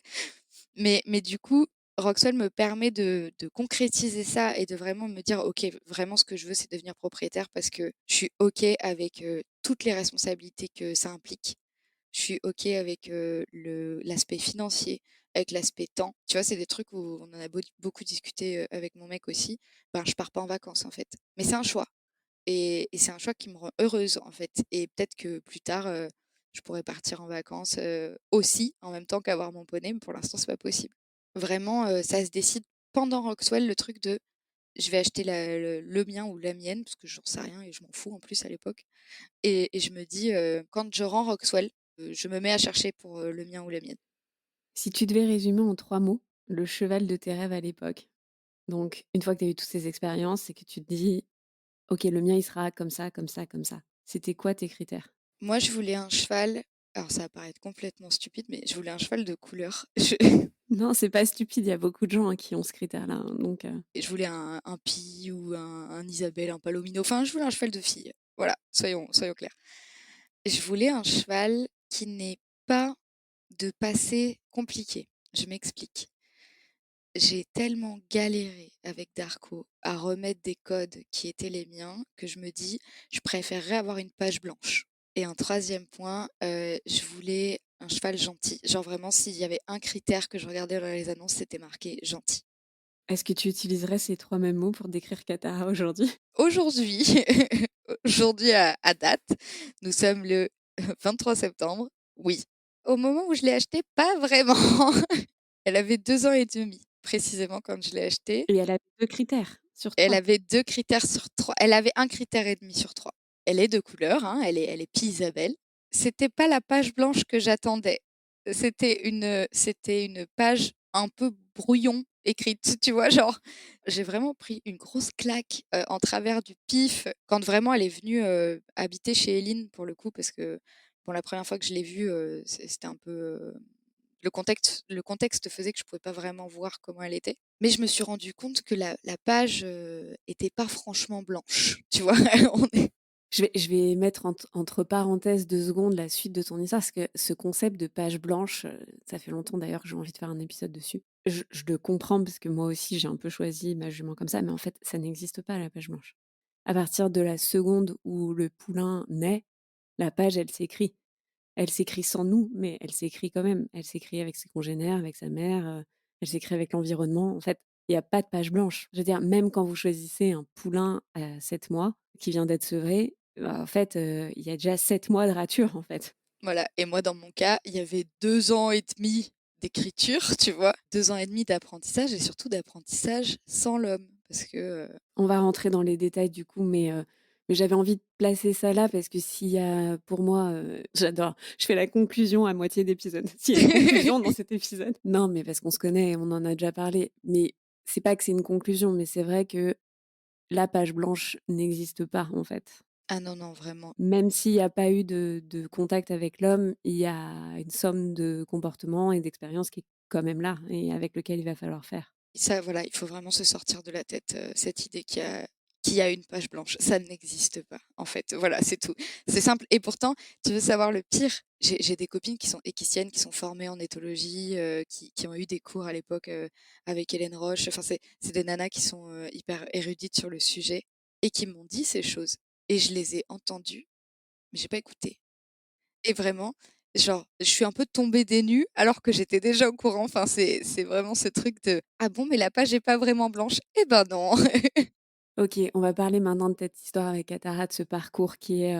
Mais du coup, Roxwell me permet de concrétiser ça et de vraiment me dire: «OK, vraiment ce que je veux, c'est devenir propriétaire parce que je suis OK avec, toutes les responsabilités que ça implique. Je suis OK avec, l'aspect financier, avec l'aspect temps». Tu vois, c'est des trucs où on en a beaucoup discuté, avec mon mec aussi. Ben, je pars pas en vacances, en fait. Mais c'est un choix et c'est un choix qui me rend heureuse, en fait, et peut-être que plus tard, je pourrais partir en vacances, aussi en même temps qu'avoir mon poney, mais pour l'instant, c'est pas possible. Vraiment, ça se décide pendant Roxwell, le truc de: «Je vais acheter le mien ou la mienne», parce que j'en sais rien et je m'en fous en plus à l'époque, et je me dis, «Quand je rends Roxwell, je me mets à chercher pour, le mien ou la mienne». Si tu devais résumer en 3 mots le cheval de tes rêves à l'époque, donc une fois que tu as eu toutes ces expériences et que tu te dis: «OK, le mien, il sera comme ça, comme ça, comme ça». C'était quoi tes critères? Moi, je voulais un cheval, alors ça va paraître complètement stupide, mais je voulais un cheval de couleur. Non, c'est pas stupide, il y a beaucoup de gens, hein, qui ont ce critère-là, hein, donc Je voulais un Pie ou un Isabelle, un Palomino. Enfin, je voulais un cheval de fille. Voilà, soyons clairs. Je voulais un cheval qui n'ait pas de passé compliqué. Je m'explique. J'ai tellement galéré avec Darko à remettre des codes qui étaient les miens que je me dis, je préférerais avoir une page blanche. Et un troisième point, je voulais un cheval gentil. Genre vraiment, s'il y avait un critère que je regardais dans les annonces, c'était marqué gentil. est-ce que tu utiliserais ces 3 mêmes mots pour décrire Katara aujourd'hui? Aujourd'hui, aujourd'hui à date, nous sommes le 23 septembre. Oui, au moment où je l'ai achetée, pas vraiment. Elle avait 2 ans et demi, précisément quand je l'ai achetée. Et elle avait 2 critères sur Elle 3. avait 2 critères sur 3. Elle avait 1 critère et demi sur 3. Elle est de couleur, hein, elle est pie Isabelle. C'était pas la page blanche que j'attendais. C'était une page un peu brouillon écrite, tu vois? Genre, j'ai vraiment pris une grosse claque, en travers du pif quand vraiment elle est venue, habiter chez Eline pour le coup parce que, bon, la première fois que je l'ai vue, c'était un peu, le contexte faisait que je pouvais pas vraiment voir comment elle était. Mais je me suis rendu compte que la page, était pas franchement blanche, tu vois? On est Je vais mettre entre parenthèses 2 secondes la suite de ton histoire, parce que ce concept de page blanche, ça fait longtemps d'ailleurs que j'ai envie de faire un épisode dessus. Je le comprends parce que moi aussi j'ai un peu choisi ma jument comme ça, mais en fait, ça n'existe pas la page blanche. À partir de la seconde où le poulain naît, la page, elle s'écrit. Elle s'écrit sans nous, mais elle s'écrit quand même. Elle s'écrit avec ses congénères, avec sa mère, elle s'écrit avec l'environnement. En fait, il y a pas de page blanche. Je veux dire, même quand vous choisissez un poulain à 7 mois qui vient d'être sevré, bah, en fait, il y a déjà 7 mois de rature, en fait. voilà et moi, dans mon cas, il y avait 2 ans et demi d'écriture, tu vois? 2 ans et demi d'apprentissage et surtout d'apprentissage sans l'homme parce que, On va rentrer dans les détails du coup, mais j'avais envie de placer ça là parce que s'il y a pour moi, j'adore, je fais la conclusion à moitié d'épisode. S'il y a une conclusion dans cet épisode. Non, mais parce qu'on se connaît, on en a déjà parlé, mais c'est pas que c'est une conclusion, mais c'est vrai que la page blanche n'existe pas, en fait. ah non, non, vraiment. Même s'il y a pas eu de contact avec l'homme, il y a une somme de comportements et d'expériences qui est quand même là et avec lequel il va falloir faire. Ça, voilà, il faut vraiment se sortir de la tête, cette idée qu'il y a une page blanche. Ça n'existe pas, en fait. Voilà, c'est tout. C'est simple et pourtant, tu veux savoir le pire? J'ai des copines qui sont équistiennes, qui sont formées en éthologie, qui ont eu des cours à l'époque, avec Hélène Roche. Enfin, c'est des nanas qui sont, hyper érudites sur le sujet et qui m'ont dit ces choses et je les ai entendues, mais j'ai pas écouté. Et vraiment, genre, je suis un peu tombée des nues alors que j'étais déjà au courant. Enfin, c'est vraiment ce truc de: «Ah bon, mais la page est pas vraiment blanche?» Eh ben non! OK, on va parler maintenant de cette histoire avec Atara, de ce parcours qui est,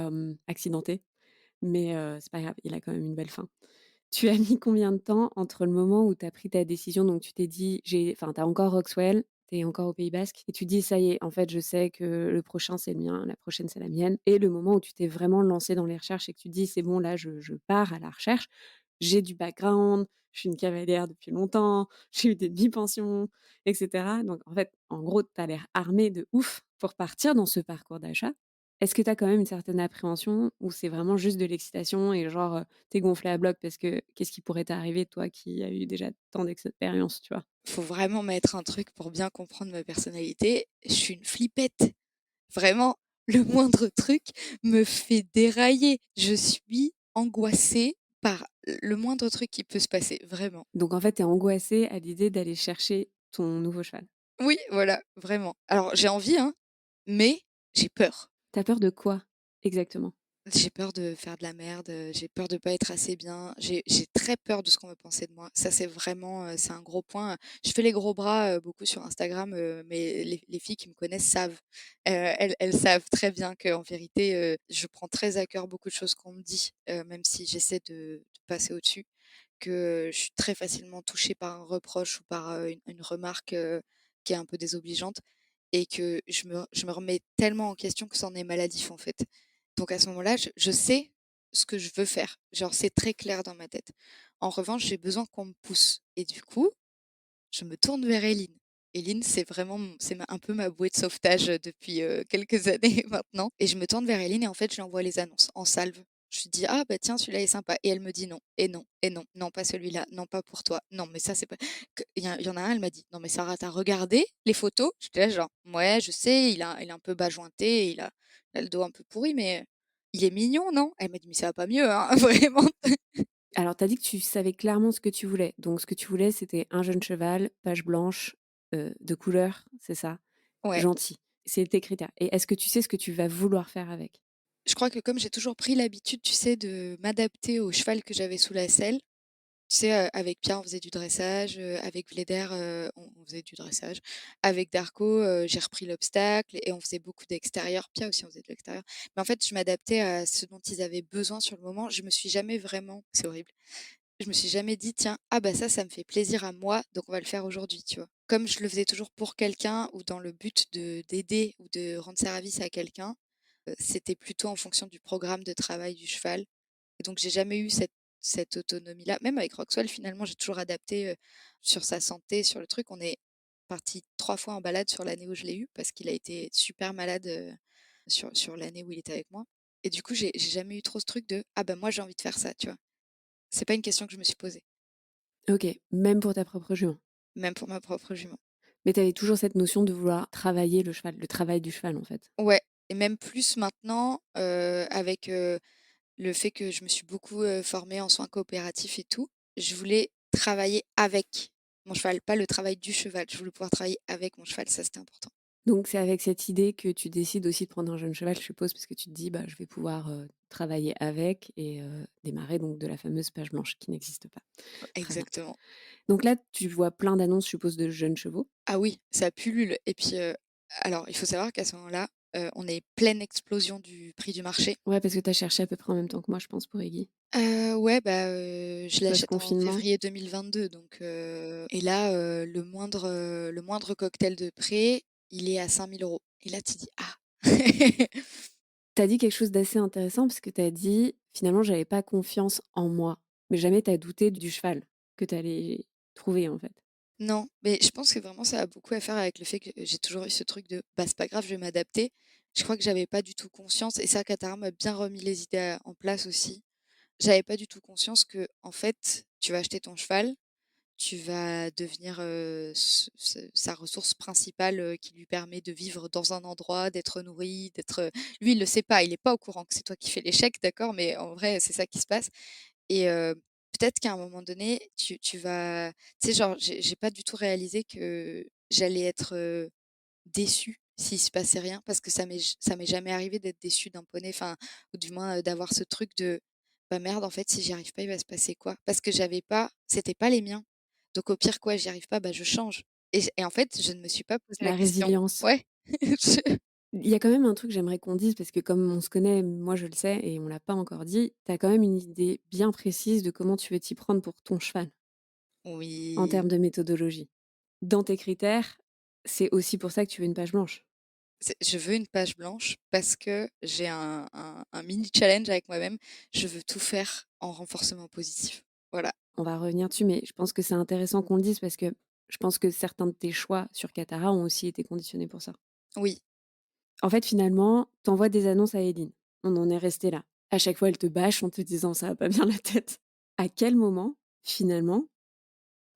accidenté, mais c'est pas grave, il a quand même une belle fin. Tu as mis combien de temps entre le moment où tu as pris ta décision, donc tu t'es dit: tu as encore Roxwell, tu es encore au Pays basque et tu dis: «Ça y est, en fait, je sais que le prochain, c'est le mien, la prochaine, c'est la mienne» et le moment où tu t'es vraiment lancé dans les recherches et que tu dis: «C'est bon, là, je pars à la recherche, j'ai du background, je suis une cavalière depuis longtemps, j'ai eu des demi-pensions et cetera». Donc en fait, en gros, tu as l'air armée de ouf pour partir dans ce parcours d'achat. Est-ce que tu as quand même une certaine appréhension ou c'est vraiment juste de l'excitation et genre, tu gonflé à bloc parce que qu'est-ce qui pourrait t'arriver, toi qui as eu déjà tant d'expérience, tu vois? Faut vraiment mettre un truc pour bien comprendre ma personnalité. Je suis une flippette. Vraiment, le moindre truc me fait dérailler. Je suis angoissée par le moindre truc qui peut se passer, vraiment. Donc en fait, tu es angoissée à l'idée d'aller chercher ton nouveau cheval. Oui, voilà, vraiment. Alors j'ai envie, hein, mais j'ai peur. Tu as peur de quoi exactement? J'ai peur de faire de la merde, j'ai peur de pas être assez bien, j'ai très peur de ce qu'on va penser de moi. Ça, c'est vraiment, c'est un gros point. Je fais les gros bras, beaucoup sur Instagram, mais les filles qui me connaissent savent. Elles savent très bien qu'en vérité, je prends très à cœur beaucoup de choses qu'on me dit, même si j'essaie de passer au-dessus, que je suis très facilement touchée par un reproche ou par, une remarque, qui est un peu désobligeante et que je me remets tellement en question que c'en est maladif, en fait. Donc à ce moment-là, je sais ce que je veux faire. Genre, c'est très clair dans ma tête. En revanche, j'ai besoin qu'on me pousse et du coup, je me tourne vers Eline. Eline, c'est vraiment un peu ma bouée de sauvetage, depuis, quelques années maintenant et je me tourne vers Eline et en fait, je lui envoie les annonces en salve. Je lui dis: «Ah bah tiens, celui-là est sympa» et elle me dit: «Non et non et non, non pas celui-là, non pas pour toi, non mais ça c'est pas» il y en a un, elle m'a dit: «Non mais Sarah, tu as regardé les photos?» J'étais là genre: «Ouais, je sais, il est un peu bas-jointé, il a le dos un peu pourri mais il est mignon, non?» Elle m'a dit: «Mais ça va pas mieux, hein, vraiment». Alors tu as dit que tu savais clairement ce que tu voulais. Donc ce que tu voulais, c'était un jeune cheval, page blanche, de couleur, c'est ça? Ouais. Gentil. C'est tes critères et est-ce que tu sais ce que tu vas vouloir faire avec? Je crois que comme j'ai toujours pris l'habitude, tu sais, de m'adapter au cheval que j'avais sous la selle, Tu sais, avec Pierre, on faisait du dressage, avec Vleder, on faisait du dressage. Avec Darko, j'ai repris l'obstacle et on faisait beaucoup d'extérieur. Pia aussi, on faisait de l'extérieur. Mais en fait, je m'adaptais à ce dont ils avaient besoin sur le moment. Je me suis jamais vraiment c'est horrible, je me suis jamais dit: «Tiens, ah bah ça me fait plaisir à moi, donc on va le faire aujourd'hui», tu vois? Comme je le faisais toujours pour quelqu'un ou dans le but d'aider ou de rendre service à quelqu'un, c'était plutôt en fonction du programme de travail du cheval et donc j'ai jamais eu cette autonomie-là. Même avec Roxwell, finalement, j'ai toujours adapté, sur sa santé, sur le truc. On est parti 3 fois en balade sur l'année où je l'ai eu parce qu'il a été super malade, sur l'année où il était avec moi et du coup, j'ai jamais eu trop ce truc de: «Ah bah moi j'ai envie de faire ça», tu vois? C'est pas une question que je me suis posée, OK, même pour ta propre jument. même pour ma propre jument. Mais tu avais toujours cette notion de vouloir travailler le cheval, le travail du cheval, en fait? Ouais et même plus maintenant, avec, le fait que je me suis beaucoup, formée en soins coopératifs et tout, je voulais travailler avec mon cheval, pas le travail du cheval. Je voulais pouvoir travailler avec mon cheval, ça c'était important. Donc c'est avec cette idée que tu décides aussi de prendre un jeune cheval, je suppose, parce que tu te dis: «Bah, je vais pouvoir, travailler avec» et démarrer donc de la fameuse page blanche qui n'existe pas. Très bien. Exactement. Donc là, tu vois plein d'annonces, je suppose, de jeunes chevaux? Ah oui, ça pullule et puis, alors il faut savoir qu'à ce moment-là, on est pleine explosion du prix du marché. Ouais, parce que tu as cherché à peu près en même temps que moi, je pense, pour Iggy. Ouais, bah, je l'achète en Post-confinement? février 2022 donc et là, le moindre cocktail de prêt, il est à 5 000 € et là tu dis: «Ah!» Tu as dit quelque chose d'assez intéressant parce que tu as dit: «Finalement, j'avais pas confiance en moi». Mais jamais tu as douté du cheval que tu allais trouver, en fait? Non, mais je pense que vraiment ça a beaucoup à faire avec le fait que j'ai toujours eu ce truc de: «Bah, c'est pas grave, je vais m'adapter». Je crois que j'avais pas du tout conscience et ça, Katara m'a bien remis les idées en place aussi. J'avais pas du tout conscience que en fait, tu vas acheter ton cheval, tu vas devenir, sa ressource principale, qui lui permet de vivre dans un endroit, d'être nourri, d'être, lui il le sait pas, il est pas au courant que c'est toi qui fais l'échec, d'accord? Mais en vrai, c'est ça qui se passe et peut-être qu'à un moment donné, tu vas tu sais, genre, j'ai pas du tout réalisé que j'allais être, déçue s'il se passait rien parce que ça m'est jamais arrivé d'être déçue d'un poney, enfin, ou du moins, d'avoir ce truc de: «Bah, merde, en fait, si j'y arrive pas, il va se passer quoi?» parce que c'était pas les miens. Donc au pire, quoi, j'y arrive pas, bah, je change et en fait, je ne me suis pas posé la La question. résilience. Ouais. Je Il y a quand même un truc que j'aimerais qu'on dise parce que comme on se connaît, moi je le sais et on l'a pas encore dit, tu as quand même une idée bien précise de comment tu veux t'y prendre pour ton cheval, en oui, termes de méthodologie. Dans tes critères, c'est aussi pour ça que tu veux une page blanche. je veux une page blanche parce que j'ai un mini challenge avec moi-même. Je veux tout faire en renforcement positif. Voilà. On va revenir dessus, mais je pense que c'est intéressant qu'on le dise parce que je pense que certains de tes choix sur Katara ont aussi été conditionnés pour ça. Oui. En fait, finalement, tu envoies des annonces à Eileen. On en est resté là. À chaque fois, elle te bâche en te disant ça va pas bien la tête. À quel moment, finalement,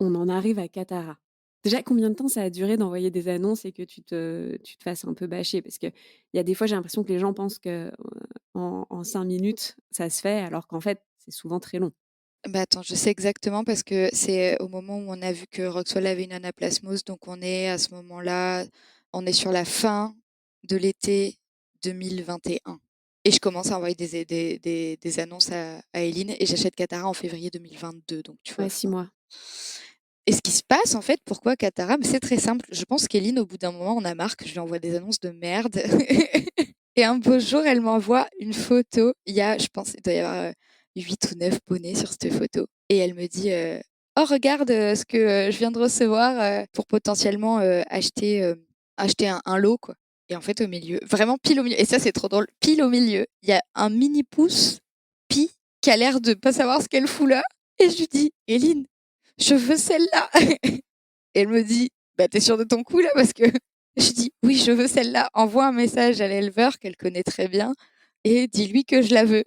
on en arrive à Katara? Déjà, combien de temps ça a duré d'envoyer des annonces et que tu te fasses un peu bâcher? Parce qu'il y a des fois, j'ai l'impression que les gens pensent que en 5 minutes, ça se fait, alors qu'en fait, c'est souvent très long. Bah, attends, je sais exactement parce que c'est au moment où on a vu que Roxwell avait une anaplasmose, donc on est à ce moment-là, on est sur la fin de l'été 2021 et un. Et je commence à envoyer des annonces à Eileen et j'achète Katara en février 2022, donc tu vois, Ouais, 6 enfin mois. et ce qui se passe, en fait, pourquoi Katara? Mais c'est très simple. Je pense qu'Eileen, au bout d'un moment, on a marre que je lui envoie des annonces de merde et un beau jour, elle m'envoie une photo. Il y a, je pense, il doit y avoir, 8 ou 9 poneys sur cette photo et elle me dit, «Oh regarde, ce que, je viens de recevoir, pour potentiellement, acheter un lot, quoi» et en fait, au milieu, vraiment pile au milieu et ça, c'est trop drôle, pile au milieu, il y a un mini pouce Pi qui a l'air de pas savoir ce qu'elle fout là et je lui dis: «Eileen, je veux celle-là» et elle me dit: «Bah, tu es sûre de ton coup là?» parce que je dis: «Oui, je veux celle-là, envoie un message à l'éleveur qu'elle connaît très bien et dis-lui que je la veux».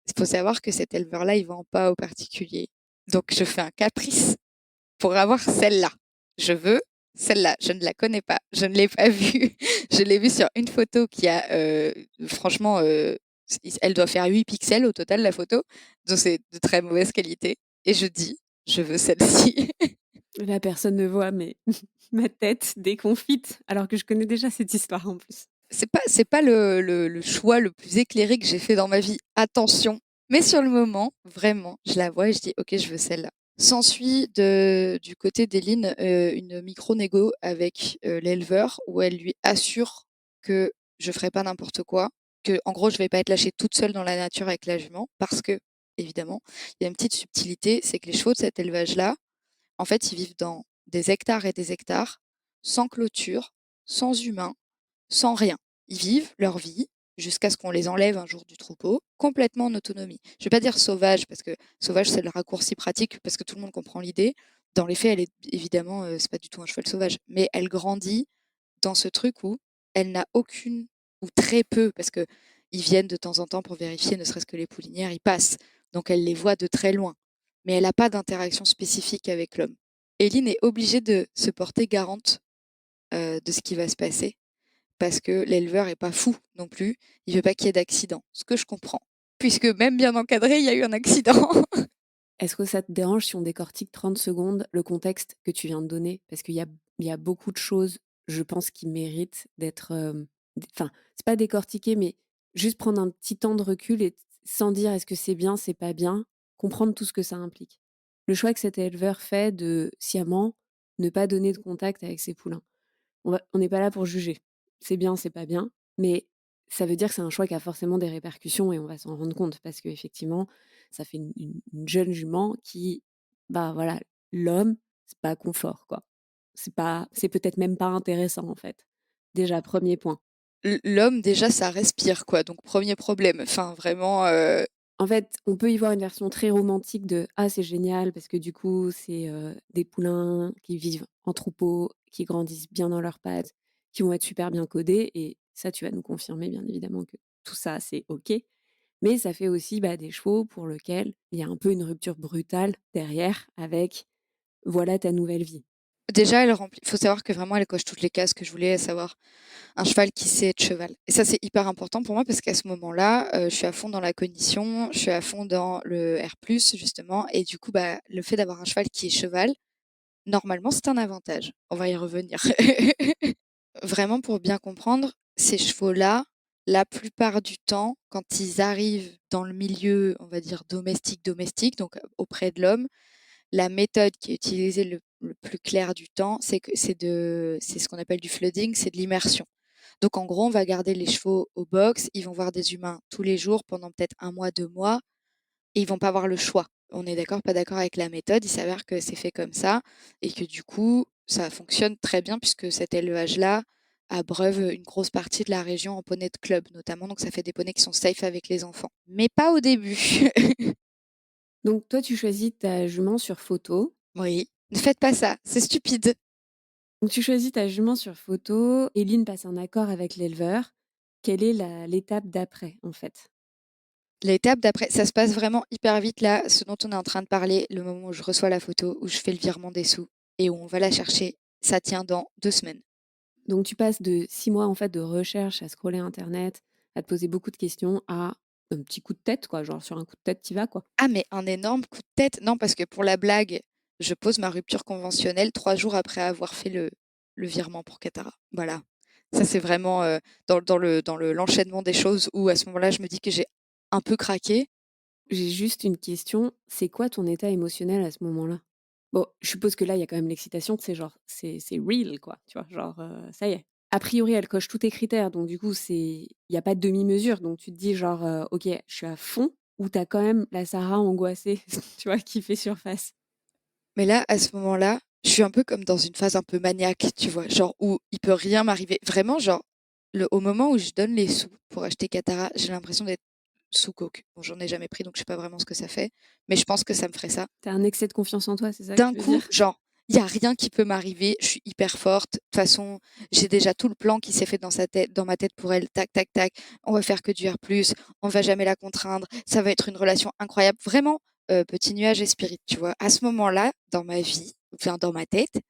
Il faut savoir que cet éleveur-là, il vend pas aux particuliers. Donc je fais un caprice pour avoir celle-là. Je veux celle-là, je ne la connais pas, je ne l'ai pas vue. Je l'ai vue sur une photo qui a, franchement, elle doit faire 8 pixels au total la photo, donc c'est de très mauvaise qualité et je dis: «Je veux celle-ci». La personne ne voit mais ma tête déconfite, alors que je connais déjà cette histoire en plus. C'est pas le choix le plus éclairé que j'ai fait dans ma vie, attention, mais sur le moment, vraiment, je la vois et je dis: «OK, je veux celle-là». S'ensuit du côté d'Eline une micro-négo avec l'éleveur où elle lui assure que je ferai pas n'importe quoi, que en gros je vais pas être lâchée toute seule dans la nature avec la jument parce que, évidemment, il y a une petite subtilité, c'est que les chevaux de cet élevage-là, en fait, ils vivent dans des hectares et des hectares, sans clôture, sans humains, sans rien. Ils vivent leur vie jusqu'à ce qu'on les enlève un jour du troupeau, complètement en autonomie. Je vais pas dire sauvage, parce que sauvage, c'est le raccourci pratique, parce que tout le monde comprend l'idée. Dans les faits, elle est évidemment, c'est pas du tout un cheval sauvage, mais elle grandit dans ce truc où elle n'a aucune, ou très peu, parce que ils viennent de temps en temps pour vérifier, ne serait-ce que les poulinières, ils passent. Donc elle les voit de très loin. Mais elle n'a pas d'interaction spécifique avec l'homme. Éline est obligée de se porter garante de ce qui va se passer parce que l'éleveur est pas fou non plus. Il veut pas qu'il y ait d'accident, ce que je comprends. Puisque même bien encadré, il y a eu un accident. Est-ce que ça te dérange si on décortique 30 secondes le contexte que tu viens de donner? Parce qu'il y a beaucoup de choses, je pense, qui méritent d'être... Enfin, c'est pas décortiquer, mais juste prendre un petit temps de recul et sans dire est-ce que c'est bien, c'est pas bien, comprendre tout ce que ça implique. Le choix que cet éleveur fait de sciemment ne pas donner de contact avec ses poulains. On n'est pas là pour juger. C'est bien, c'est pas bien, mais ça veut dire que c'est un choix qui a forcément des répercussions et on va s'en rendre compte parce qu'effectivement, ça fait une jeune jument qui, bah voilà, l'homme, c'est pas confort, quoi. C'est peut-être même pas intéressant, en fait. Déjà, premier point. L'homme, déjà, ça respire, quoi. Donc, premier problème. Enfin, vraiment. En fait, on peut y voir une version très romantique de ah c'est génial parce que du coup c'est des poulains qui vivent en troupeau, qui grandissent bien dans leurs pattes, qui vont être super bien codés et ça tu vas nous confirmer bien évidemment que tout ça c'est ok. Mais ça fait aussi des chevaux pour lesquels il y a un peu une rupture brutale derrière avec voilà ta nouvelle vie. Déjà, elle remplit. Il faut savoir que vraiment, elle coche toutes les cases que je voulais, à savoir un cheval qui sait être cheval. Et ça, c'est hyper important pour moi parce qu'à ce moment-là, je suis à fond dans la cognition, je suis à fond dans le R+, justement. Et du coup, le fait d'avoir un cheval qui est cheval, normalement, c'est un avantage. On va y revenir. Vraiment, pour bien comprendre, ces chevaux-là, la plupart du temps, quand ils arrivent dans le milieu, on va dire domestique, donc auprès de l'homme, la méthode qui est utilisée le plus clair du temps, c'est ce qu'on appelle du flooding, c'est de l'immersion. Donc en gros, on va garder les chevaux au box, ils vont voir des humains tous les jours pendant peut-être 1 mois, 2 mois, et ils vont pas avoir le choix. On est d'accord, pas d'accord avec la méthode, il s'avère que c'est fait comme ça et que du coup, ça fonctionne très bien puisque cet élevage-là abreuve une grosse partie de la région en poneys de club notamment, donc ça fait des poneys qui sont safe avec les enfants. Mais pas au début. Donc toi tu choisis ta jument sur photo. Oui, ne faites pas ça, c'est stupide. Donc tu choisis ta jument sur photo, Eline passe un accord avec l'éleveur. Quelle est l'étape d'après en fait? L'étape d'après, ça se passe vraiment hyper vite là, ce dont on est en train de parler, le moment où je reçois la photo, où je fais le virement des sous et où on va la chercher, ça tient dans 2 semaines. Donc tu passes de 6 mois en fait de recherche à scroller internet, à te poser beaucoup de questions, à un petit coup de tête quoi, genre sur un coup de tête tu vas quoi. Ah mais un énorme coup de tête? Non, parce que pour la blague, je pose ma rupture conventionnelle 3 jours après avoir fait le virement pour Katara. Voilà. Ça c'est vraiment, l'enchaînement des choses où à ce moment-là, je me dis que j'ai un peu craqué. J'ai juste une question, c'est quoi ton état émotionnel à ce moment-là? Bon, je suppose que là il y a quand même l'excitation, c'est genre c'est real quoi, tu vois? Genre, ça y est. A priori elle coche tous tes critères donc du coup il y a pas de demi-mesure donc tu te dis genre, «OK, je suis à fond» ou t'as quand même la Sarah angoissée, tu vois, qui fait surface? Mais là, à ce moment-là, je suis un peu comme dans une phase un peu maniaque, tu vois? Genre où il peut rien m'arriver. Vraiment, genre, au moment où je donne les sous pour acheter Katara, j'ai l'impression d'être sous coke. Bon, j'en ai jamais pris, donc je sais pas vraiment ce que ça fait, mais je pense que ça me ferait ça. T'as un excès de confiance en toi, c'est ça que D'un tu veux coup, dire? genre, il y a rien qui peut m'arriver, je suis hyper forte. De toute façon, j'ai déjà tout le plan qui s'est fait dans ma tête pour elle. Tac, tac, tac. On va faire que du R+, on va jamais la contraindre. Ça va être une relation incroyable. Vraiment, petit nuage et spirit, tu vois? À ce moment-là, dans ma vie, enfin dans ma tête,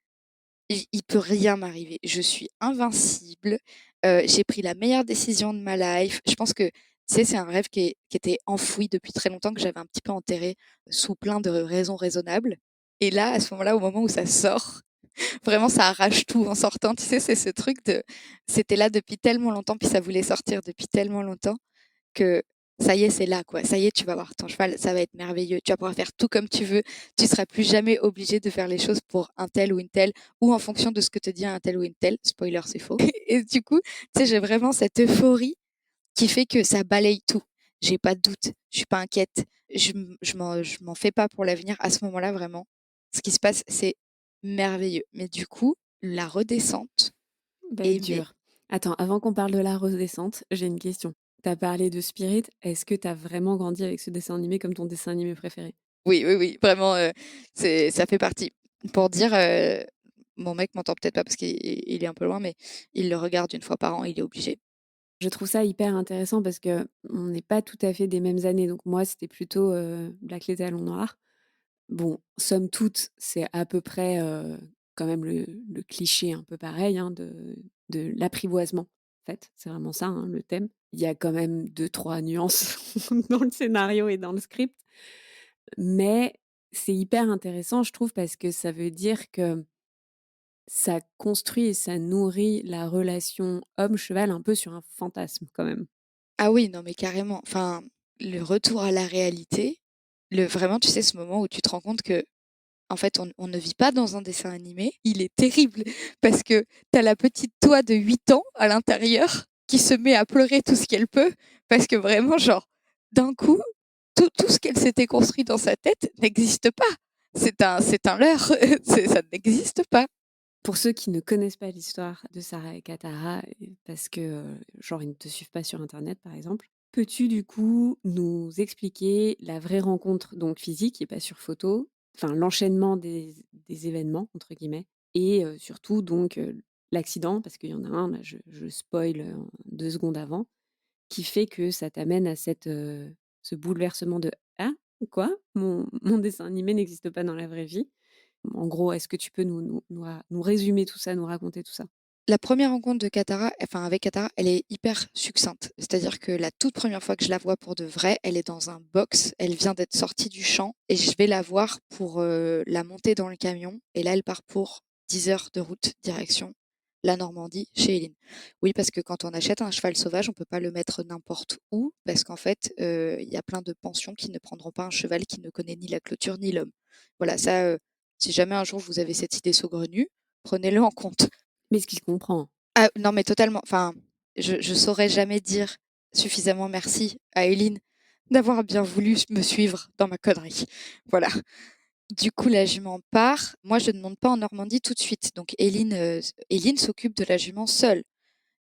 il peut rien m'arriver. Je suis invincible. J'ai pris la meilleure décision de ma life. Je pense que, tu sais, c'est un rêve qui était enfoui depuis très longtemps, que j'avais un petit peu enterré sous plein de raisons raisonnables. Et là, à ce moment-là, au moment où ça sort, vraiment, ça arrache tout en sortant. Tu sais, c'est ce truc de, c'était là depuis tellement longtemps, puis ça voulait sortir depuis tellement longtemps que Ça y est, c'est là, quoi. Ça y est, tu vas voir ton cheval, ça va être merveilleux. Tu vas pouvoir faire tout comme tu veux. Tu seras plus jamais obligé de faire les choses pour un tel ou une telle, ou en fonction de ce que te dit un tel ou une telle. Spoiler, c'est faux. Et du coup, tu sais, j'ai vraiment cette euphorie qui fait que ça balaye tout. J'ai pas de doute, je suis pas inquiète, je m'en fais pas pour l'avenir. À ce moment-là, vraiment, ce qui se passe, c'est merveilleux. Mais du coup, la redescente Va être et mais dur. Attends, avant qu'on parle de la redescente, j'ai une question. T'as parlé de Spirit, est-ce que t'as vraiment grandi avec ce dessin animé comme ton dessin animé préféré? oui, oui, oui, vraiment, ça fait partie. Pour dire, mon mec m'entend peut-être pas parce qu'il est un peu loin, mais il le regarde une fois par an, il est obligé. Je trouve ça hyper intéressant parce que on n'est pas tout à fait des mêmes années. Donc moi, c'était plutôt Black les Talons Noirs. Bon, somme toute, c'est à peu près quand même le cliché un peu pareil hein, de l'apprivoisement. En fait, c'est vraiment ça hein, le thème. Il y a quand même deux, trois nuances dans le scénario et dans le script. Mais c'est hyper intéressant, je trouve, parce que ça veut dire que ça construit et ça nourrit la relation homme-cheval un peu sur un fantasme quand même. Ah oui, non, mais carrément. Enfin, le retour à la réalité, vraiment, tu sais, ce moment où tu te rends compte que en fait, on ne vit pas dans un dessin animé. Il est terrible parce que tu as la petite toi de 8 ans à l'intérieur qui se met à pleurer tout ce qu'elle peut parce que vraiment, genre, d'un coup, tout ce qu'elle s'était construit dans sa tête n'existe pas. C'est un leurre. Ça n'existe pas. Pour ceux qui ne connaissent pas l'histoire de Sarah et Katara, parce que genre ils ne te suivent pas sur internet par exemple, peux-tu du coup nous expliquer la vraie rencontre donc physique et pas sur photo, enfin l'enchaînement des événements entre guillemets, et surtout donc l'accident, parce qu'il y en a un, là je spoil en 2 secondes avant, qui fait que ça t'amène à ce bouleversement de «Ah? Quoi? Mon dessin animé n'existe pas dans la vraie vie?» En gros, est-ce que tu peux nous résumer tout ça, nous raconter tout ça? La première rencontre de Katara, enfin avec Katara, elle est hyper succincte. C'est-à-dire que la toute première fois que je la vois pour de vrai, elle est dans un box, elle vient d'être sortie du champ et je vais la voir pour la monter dans le camion. Et là, elle part pour 10 heures de route direction la Normandie chez Eileen. Oui, parce que quand on achète un cheval sauvage, on peut pas le mettre n'importe où parce qu'en fait, il y a plein de pensions qui ne prendront pas un cheval qui ne connaît ni la clôture ni l'homme. Voilà, ça, si jamais un jour vous avez cette idée saugrenue, prenez-le en compte. Mais ce qu'il comprend. Ah non, mais totalement. Enfin, je saurais jamais dire suffisamment merci à Eileen d'avoir bien voulu me suivre dans ma connerie. Voilà. Du coup, la jument part. Moi, je ne monte pas en Normandie tout de suite. Donc, Eileen s'occupe de la jument seule.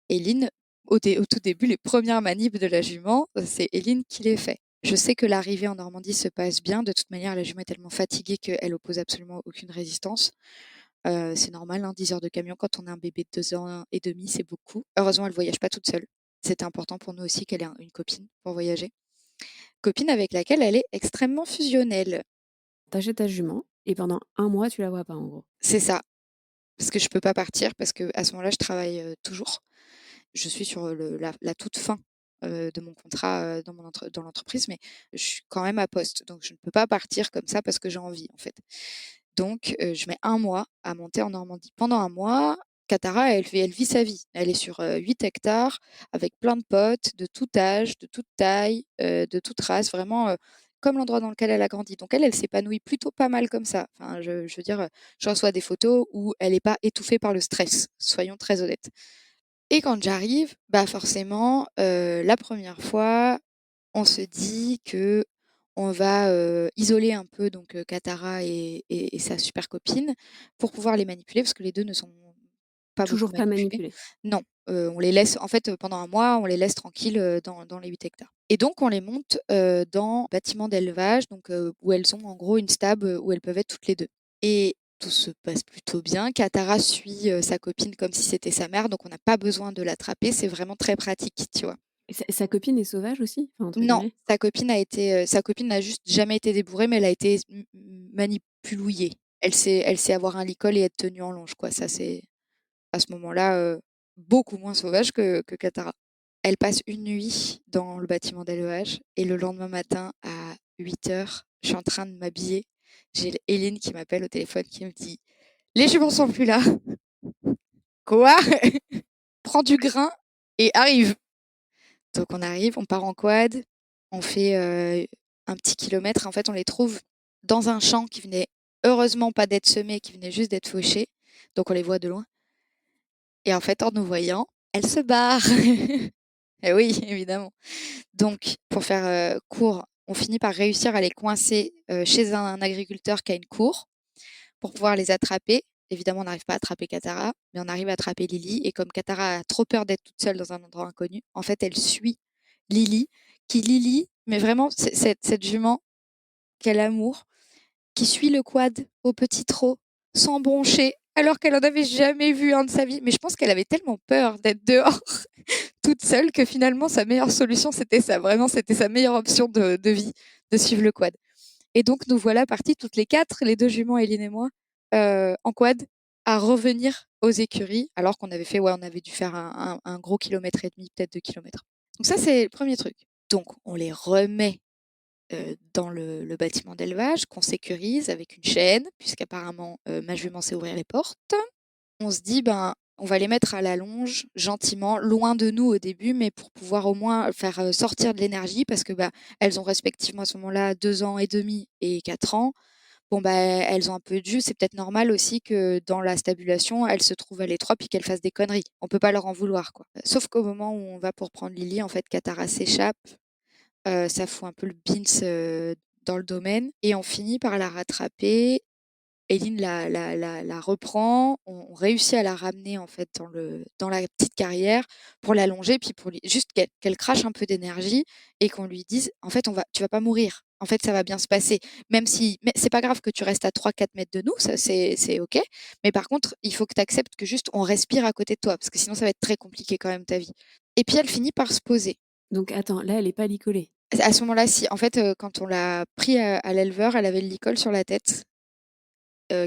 Eileen, au tout début, les premières manips de la jument, c'est Eileen qui les fait. Je sais que l'arrivée en Normandie se passe bien. De toute manière, la jument est tellement fatiguée qu'elle oppose absolument aucune résistance. C'est normal, hein, 10 heures de camion quand on a un bébé de 2 ans et demi, c'est beaucoup. Heureusement, elle voyage pas toute seule. C'était important pour nous aussi qu'elle ait une copine pour voyager. Copine avec laquelle elle est extrêmement fusionnelle. Tu ta jument et pendant un mois, tu la vois pas, en gros. C'est ça, parce que je peux pas partir parce qu'à ce moment-là, je travaille, toujours. Je suis sur, la toute fin, de mon contrat, dans l'entreprise, mais je suis quand même à poste, donc je ne peux pas partir comme ça parce que j'ai envie, en fait. Donc, je mets un mois à monter en Normandie. Pendant un mois, Katara, elle vit sa vie. Elle est sur 8 hectares avec plein de potes de tout âge, de toute taille, de toute race, vraiment comme l'endroit dans lequel elle a grandi. Donc elle s'épanouit plutôt pas mal comme ça. Enfin, je veux dire, je reçois des photos où elle n'est pas étouffée par le stress, soyons très honnêtes. Et quand j'arrive, bah forcément, la première fois, on se dit que on va isoler un peu donc Katara et sa super copine pour pouvoir les manipuler parce que les deux ne sont pas beaucoup Toujours pas manipulés. manipulé. Non, on les laisse en fait pendant un mois, on les laisse tranquilles dans les 8 hectares. Et donc on les monte dans un bâtiment d'élevage donc où elles ont en gros une stable où elles peuvent être toutes les deux. Et tout se passe plutôt bien. Katara suit sa copine comme si c'était sa mère, donc on n'a pas besoin de l'attraper. C'est vraiment très pratique, tu vois. Et sa copine est sauvage aussi? Enfin, entre Non, guillemets? sa copine n'a juste jamais été débourrée, mais elle a été manipouillée. Elle sait avoir un licol et être tenue en longe, quoi. Ça, c'est à ce moment-là beaucoup moins sauvage que Katara. Elle passe une nuit dans le bâtiment d'élevage et le lendemain matin à 8 heures, je suis en train de m'habiller. J'ai Hélène qui m'appelle au téléphone qui me dit: «Les juments sont plus là». Quoi? Prends du grain et arrive. Donc on arrive, on part en quad. On fait un petit kilomètre. En fait, on les trouve dans un champ qui venait heureusement pas d'être semé, qui venait juste d'être fauché. Donc on les voit de loin. Et en fait, en nous voyant, elles se barrent. Et oui, évidemment. Donc, pour faire court, on finit par réussir à les coincer chez un agriculteur qui a une cour pour pouvoir les attraper. Évidemment, on n'arrive pas à attraper Katara, mais on arrive à attraper Lily. Et comme Katara a trop peur d'être toute seule dans un endroit inconnu, en fait, elle suit Lily, Lily, mais vraiment, cette jument, quel amour, qui suit le quad au petit trot, sans broncher, alors qu'elle en avait jamais vu un de sa vie. Mais je pense qu'elle avait tellement peur d'être dehors, toute seule, que finalement, sa meilleure solution, c'était ça. Vraiment, c'était sa meilleure option de vie, de suivre le quad. Et donc, nous voilà partis toutes les quatre, les deux juments, Eline et moi, en quad, à revenir aux écuries, alors qu'on avait fait, ouais, on avait dû faire un gros kilomètre et demi, peut-être 2 kilomètres. Donc ça, c'est le premier truc. Donc, on les remet dans le bâtiment d'élevage, qu'on sécurise avec une chaîne, puisqu'apparemment, ma jument sait ouvrir les portes. On se dit, ben, on va les mettre à la longe, gentiment, loin de nous au début, mais pour pouvoir au moins faire sortir de l'énergie, parce que bah, elles ont respectivement à ce moment-là 2 ans et demi et 4 ans. Bon, bah, elles ont un peu de jus. C'est peut-être normal aussi que dans la stabulation, elles se trouvent à l'étroit puis qu'elles fassent des conneries. On peut pas leur en vouloir, quoi. Sauf qu'au moment où on va pour prendre Lily, en fait, Katara s'échappe. Ça fout un peu le bins dans le domaine et on finit par la rattraper. Eileen la reprend, on réussit à la ramener en fait dans la petite carrière pour l'allonger, puis pour juste qu'elle crache un peu d'énergie et qu'on lui dise en fait tu vas pas mourir. En fait, ça va bien se passer. Même si mais c'est pas grave que tu restes à 3-4 mètres de nous, ça c'est OK. Mais par contre, il faut que tu acceptes que juste on respire à côté de toi, parce que sinon ça va être très compliqué quand même ta vie. Et puis elle finit par se poser. Donc attends, là, elle est pas licolée. À ce moment-là, si. En fait, quand on l'a pris à l'éleveur, elle avait le licol sur la tête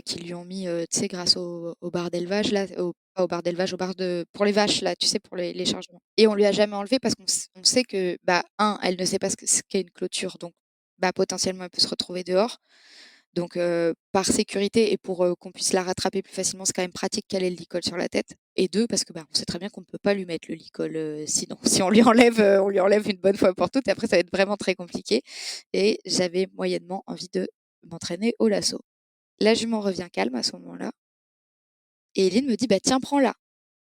qu'ils lui ont mis, tu sais, grâce au bar d'élevage, là, pas au bar d'élevage, au bar pour les vaches, là, tu sais, pour les chargements. Et on lui a jamais enlevé parce on sait que, bah, elle ne sait pas ce qu'est une clôture. Donc, bah, potentiellement, elle peut se retrouver dehors. Donc, par sécurité et pour qu'on puisse la rattraper plus facilement, c'est quand même pratique qu'elle ait le licol sur la tête. Et deux, parce que bah, on sait très bien qu'on ne peut pas lui mettre le licol sinon. Si on lui enlève une bonne fois pour toutes, et après, ça va être vraiment très compliqué. Et j'avais moyennement envie de m'entraîner au lasso. La jument revient calme à ce moment-là. Et Eline me dit, bah tiens, prends-la.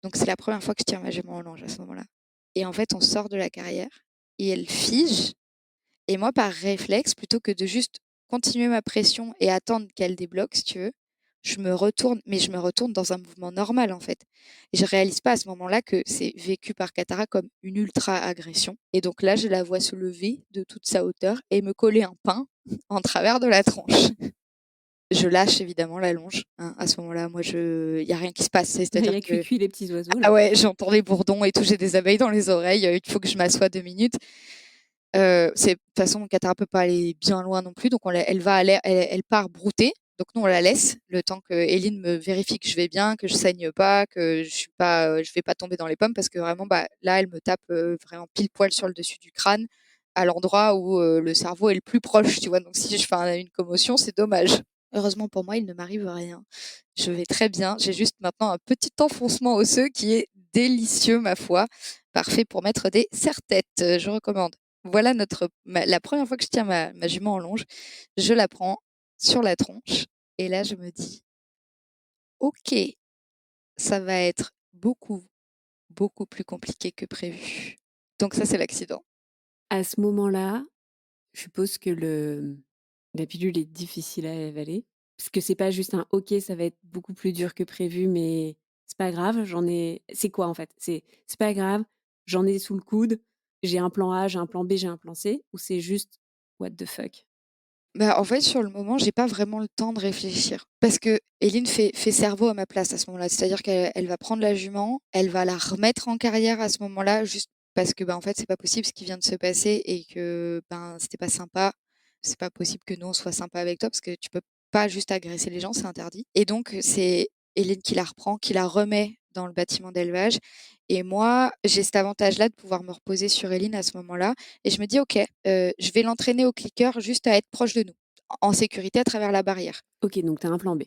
Donc c'est la première fois que je tiens ma jument en longe à ce moment-là. Et en fait, on sort de la carrière et elle fige. Et moi, par réflexe, plutôt que de juste continuer ma pression et attendre qu'elle débloque, si tu veux, je me retourne, mais je me retourne dans un mouvement normal en fait. Et je réalise pas à ce moment-là que c'est vécu par Katara comme une ultra-agression. Et donc là, je la vois se lever de toute sa hauteur et me coller un pain en travers de la tronche. Je lâche évidemment la longe, hein, à ce moment-là. Moi, il y a rien qui se passe. Il y C'est-à-dire a que cuicui les petits oiseaux, ah là. ouais, j'entends les bourdons et tout, j'ai des abeilles dans les oreilles. Il faut que je m'assoie 2 minutes. De toute façon, Katara peut pas aller bien loin non plus, donc elle va aller, elle part brouter. Donc nous, on la laisse le temps que Eline me vérifie que je vais bien, que je saigne pas, que je vais pas tomber dans les pommes, parce que vraiment, bah, là, elle me tape vraiment pile poil sur le dessus du crâne, à l'endroit où le cerveau est le plus proche, tu vois. Donc si je fais une commotion, c'est dommage. Heureusement pour moi, il ne m'arrive rien. Je vais très bien. J'ai juste maintenant un petit enfoncement osseux qui est délicieux, ma foi. Parfait pour mettre des serre-têtes. Je recommande. Voilà la première fois que je tiens ma jument en longe. Je la prends sur la tronche. Et là, je me dis, OK, ça va être beaucoup, beaucoup plus compliqué que prévu. Donc ça, c'est l'accident. À ce moment-là, je suppose que la pilule est difficile à avaler. Parce que c'est pas juste un OK, ça va être beaucoup plus dur que prévu, mais c'est pas grave, C'est quoi en fait? C'est pas grave, j'en ai sous le coude, j'ai un plan A, j'ai un plan B, j'ai un plan C, ou c'est juste what the fuck? Bah, en fait, sur le moment, j'ai pas vraiment le temps de réfléchir. Parce que Eline fait cerveau à ma place à ce moment-là. C'est-à-dire qu'elle va prendre la jument, elle va la remettre en carrière à ce moment-là, juste parce que, bah, en fait, c'est pas possible ce qui vient de se passer et que, ben, c'était pas sympa. C'est pas possible que nous, on soit sympa avec toi parce que tu peux pas juste agresser les gens, c'est interdit. Et donc, c'est Eline qui la reprend, qui la remet dans le bâtiment d'élevage. Et moi, j'ai cet avantage-là de pouvoir me reposer sur Eline à ce moment-là. Et je me dis, OK, je vais l'entraîner au clicker juste à être proche de nous, en sécurité à travers la barrière. OK, donc t'as un plan B.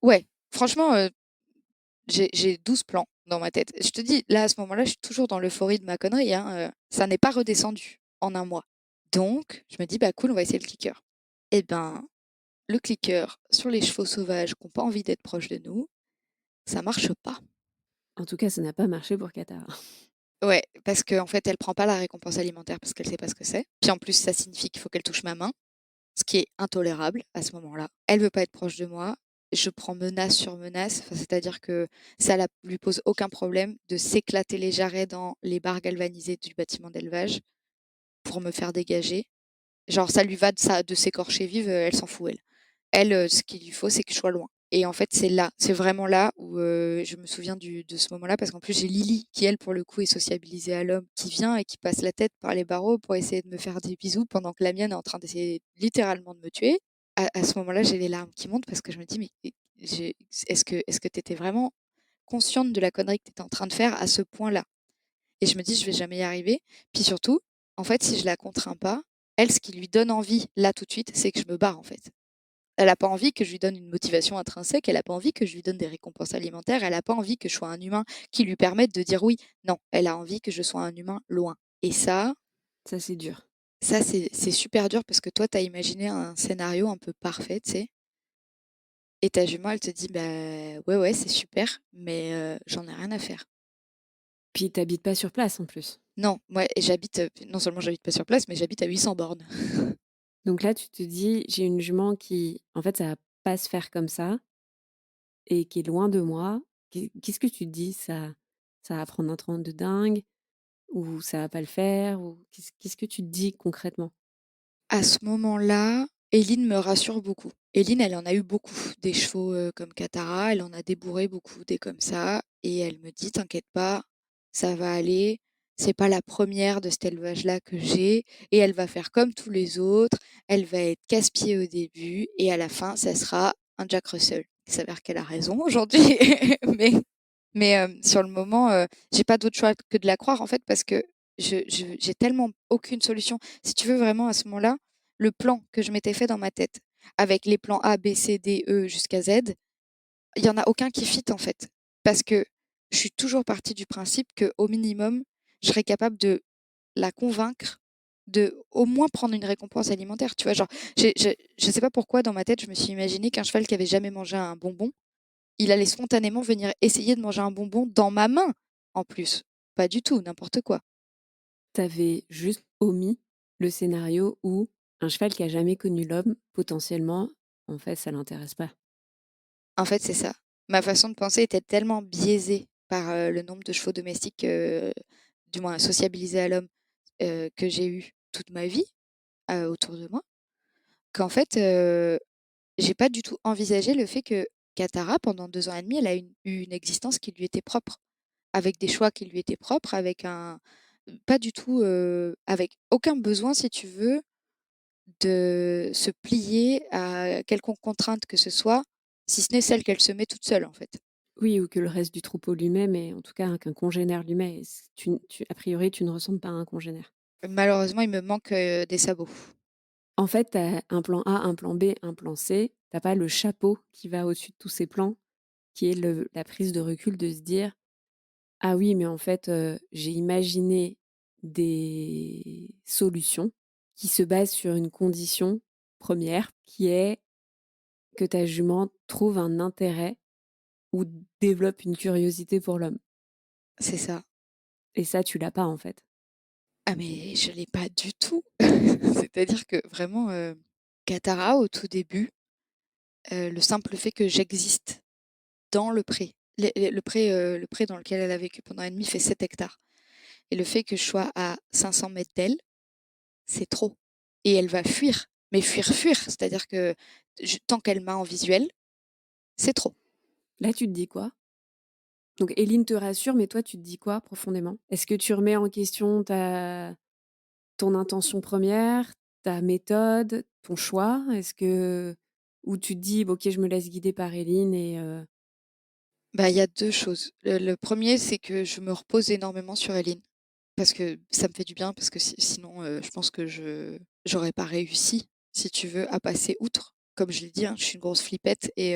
Ouais, franchement, j'ai 12 plans dans ma tête. Je te dis, là, à ce moment-là, je suis toujours dans l'euphorie de ma connerie, hein, ça n'est pas redescendu en un mois. Donc, je me dis, bah cool, on va essayer le clicker. Et ben, le clicker sur les chevaux sauvages qui n'ont pas envie d'être proches de nous, ça marche pas. En tout cas, ça n'a pas marché pour Katara. Ouais, parce qu'en fait, elle prend pas la récompense alimentaire parce qu'elle sait pas ce que c'est. Puis en plus, ça signifie qu'il faut qu'elle touche ma main, ce qui est intolérable à ce moment-là. Elle veut pas être proche de moi. Je prends menace sur menace, enfin, c'est-à-dire que ça lui pose aucun problème de s'éclater les jarrets dans les barres galvanisées du bâtiment d'élevage pour me faire dégager. Genre, ça lui va de s'écorcher vive, elle s'en fout, elle. Elle, ce qu'il lui faut, c'est que je sois loin. Et en fait, c'est vraiment là où je me souviens de ce moment-là, parce qu'en plus, j'ai Lily, qui elle, pour le coup, est sociabilisée à l'homme, qui vient et qui passe la tête par les barreaux pour essayer de me faire des bisous, pendant que la mienne est en train d'essayer littéralement de me tuer. À ce moment-là, j'ai les larmes qui montent parce que je me dis, mais est-ce que tu étais vraiment consciente de la connerie que tu étais en train de faire à ce point-là? Et je me dis: «Je vais jamais y arriver». Puis surtout, en fait, si je la contrains pas, elle, ce qui lui donne envie, là, tout de suite, c'est que je me barre, en fait. Elle a pas envie que je lui donne une motivation intrinsèque, elle a pas envie que je lui donne des récompenses alimentaires, elle a pas envie que je sois un humain qui lui permette de dire oui. Non, elle a envie que je sois un humain loin. Et Ça, c'est dur. ça c'est super dur parce que toi, tu as imaginé un scénario un peu parfait, tu sais? Et ta jument, elle te dit: «Bah, ouais, ouais, c'est super, mais j'en ai rien à faire». Puis t'habites pas sur place en plus. Non, moi et j'habite, non seulement j'habite pas sur place, mais j'habite à 800 bornes. Donc là, tu te dis, j'ai une jument qui, en fait, ça va pas se faire comme ça et qui est loin de moi. Qu'est-ce que tu te dis? Ça va prendre un train de dingue ou ça va pas le faire ou qu'est-ce que tu te dis concrètement? À ce moment-là, Éline me rassure beaucoup. Éline, elle en a eu beaucoup, des chevaux, comme Katara, elle en a débourré beaucoup, des comme ça et elle me dit: «T'inquiète pas, ça va aller, c'est pas la première de cet élevage-là que j'ai et elle va faire comme tous les autres, elle va être casse-pied au début et à la fin, ça sera un Jack Russell». Il s'avère qu'elle a raison aujourd'hui, mais sur le moment, j'ai pas d'autre choix que de la croire, en fait, parce que j'ai tellement aucune solution. Si tu veux vraiment à ce moment-là, le plan que je m'étais fait dans ma tête, avec les plans A, B, C, D, E jusqu'à Z, il y en a aucun qui fit, en fait. Parce que je suis toujours partie du principe qu'au minimum, je serais capable de la convaincre de au moins prendre une récompense alimentaire, tu vois? Genre, je sais pas pourquoi dans ma tête, je me suis imaginé qu'un cheval qui avait jamais mangé un bonbon, il allait spontanément venir essayer de manger un bonbon dans ma main, en plus. Pas du tout, n'importe quoi. T'avais juste omis le scénario où un cheval qui a jamais connu l'homme, potentiellement, en fait, ça l'intéresse pas. En fait, c'est ça. Ma façon de penser était tellement biaisée par, le nombre de chevaux domestiques, du moins sociabilisés à l'homme, que j'ai eu toute ma vie, autour de moi, qu'en fait, j'ai pas du tout envisagé le fait que Katara, pendant 2 ans et demi, elle a eu une existence qui lui était propre, avec des choix qui lui étaient propres, avec un pas du tout, avec aucun besoin, si tu veux, de se plier à quelconque contrainte que ce soit, si ce n'est celle qu'elle se met toute seule, en fait. Oui, ou que le reste du troupeau lui met, mais en tout cas qu'un congénère lui met. A priori, tu ne ressembles pas à un congénère. Malheureusement, il me manque, des sabots. En fait, tu as un plan A, un plan B, un plan C. T'as pas le chapeau qui va au-dessus de tous ces plans, qui est la prise de recul de se dire: «Ah oui, mais en fait, j'ai imaginé des solutions qui se basent sur une condition première, qui est que ta jument trouve un intérêt ou développe une curiosité pour l'homme». C'est ça. Et ça, tu l'as pas, en fait. Ah mais je l'ai pas du tout. C'est-à-dire que vraiment, Katara, au tout début, le simple fait que j'existe dans le pré, le pré dans lequel elle a vécu pendant 1 an et demi fait 7 hectares et le fait que je sois à 500 mètres d'elle, c'est trop et elle va fuir, mais fuir, fuir, c'est-à-dire que tant qu'elle m'a en visuel, c'est trop. Là, tu te dis quoi? Donc Éline te rassure, mais toi, tu te dis quoi profondément? Est-ce que tu remets en question ton intention première, ta méthode, ton choix? Ou tu te dis: «Bah, OK, je me laisse guider par Éline et Bah, il y a 2 choses. Le 1er, c'est que je me repose énormément sur Eline parce que ça me fait du bien parce que sinon, je pense que j'aurais pas réussi, si tu veux, à passer outre. Comme je l'ai dit, hein, je suis une grosse flippette et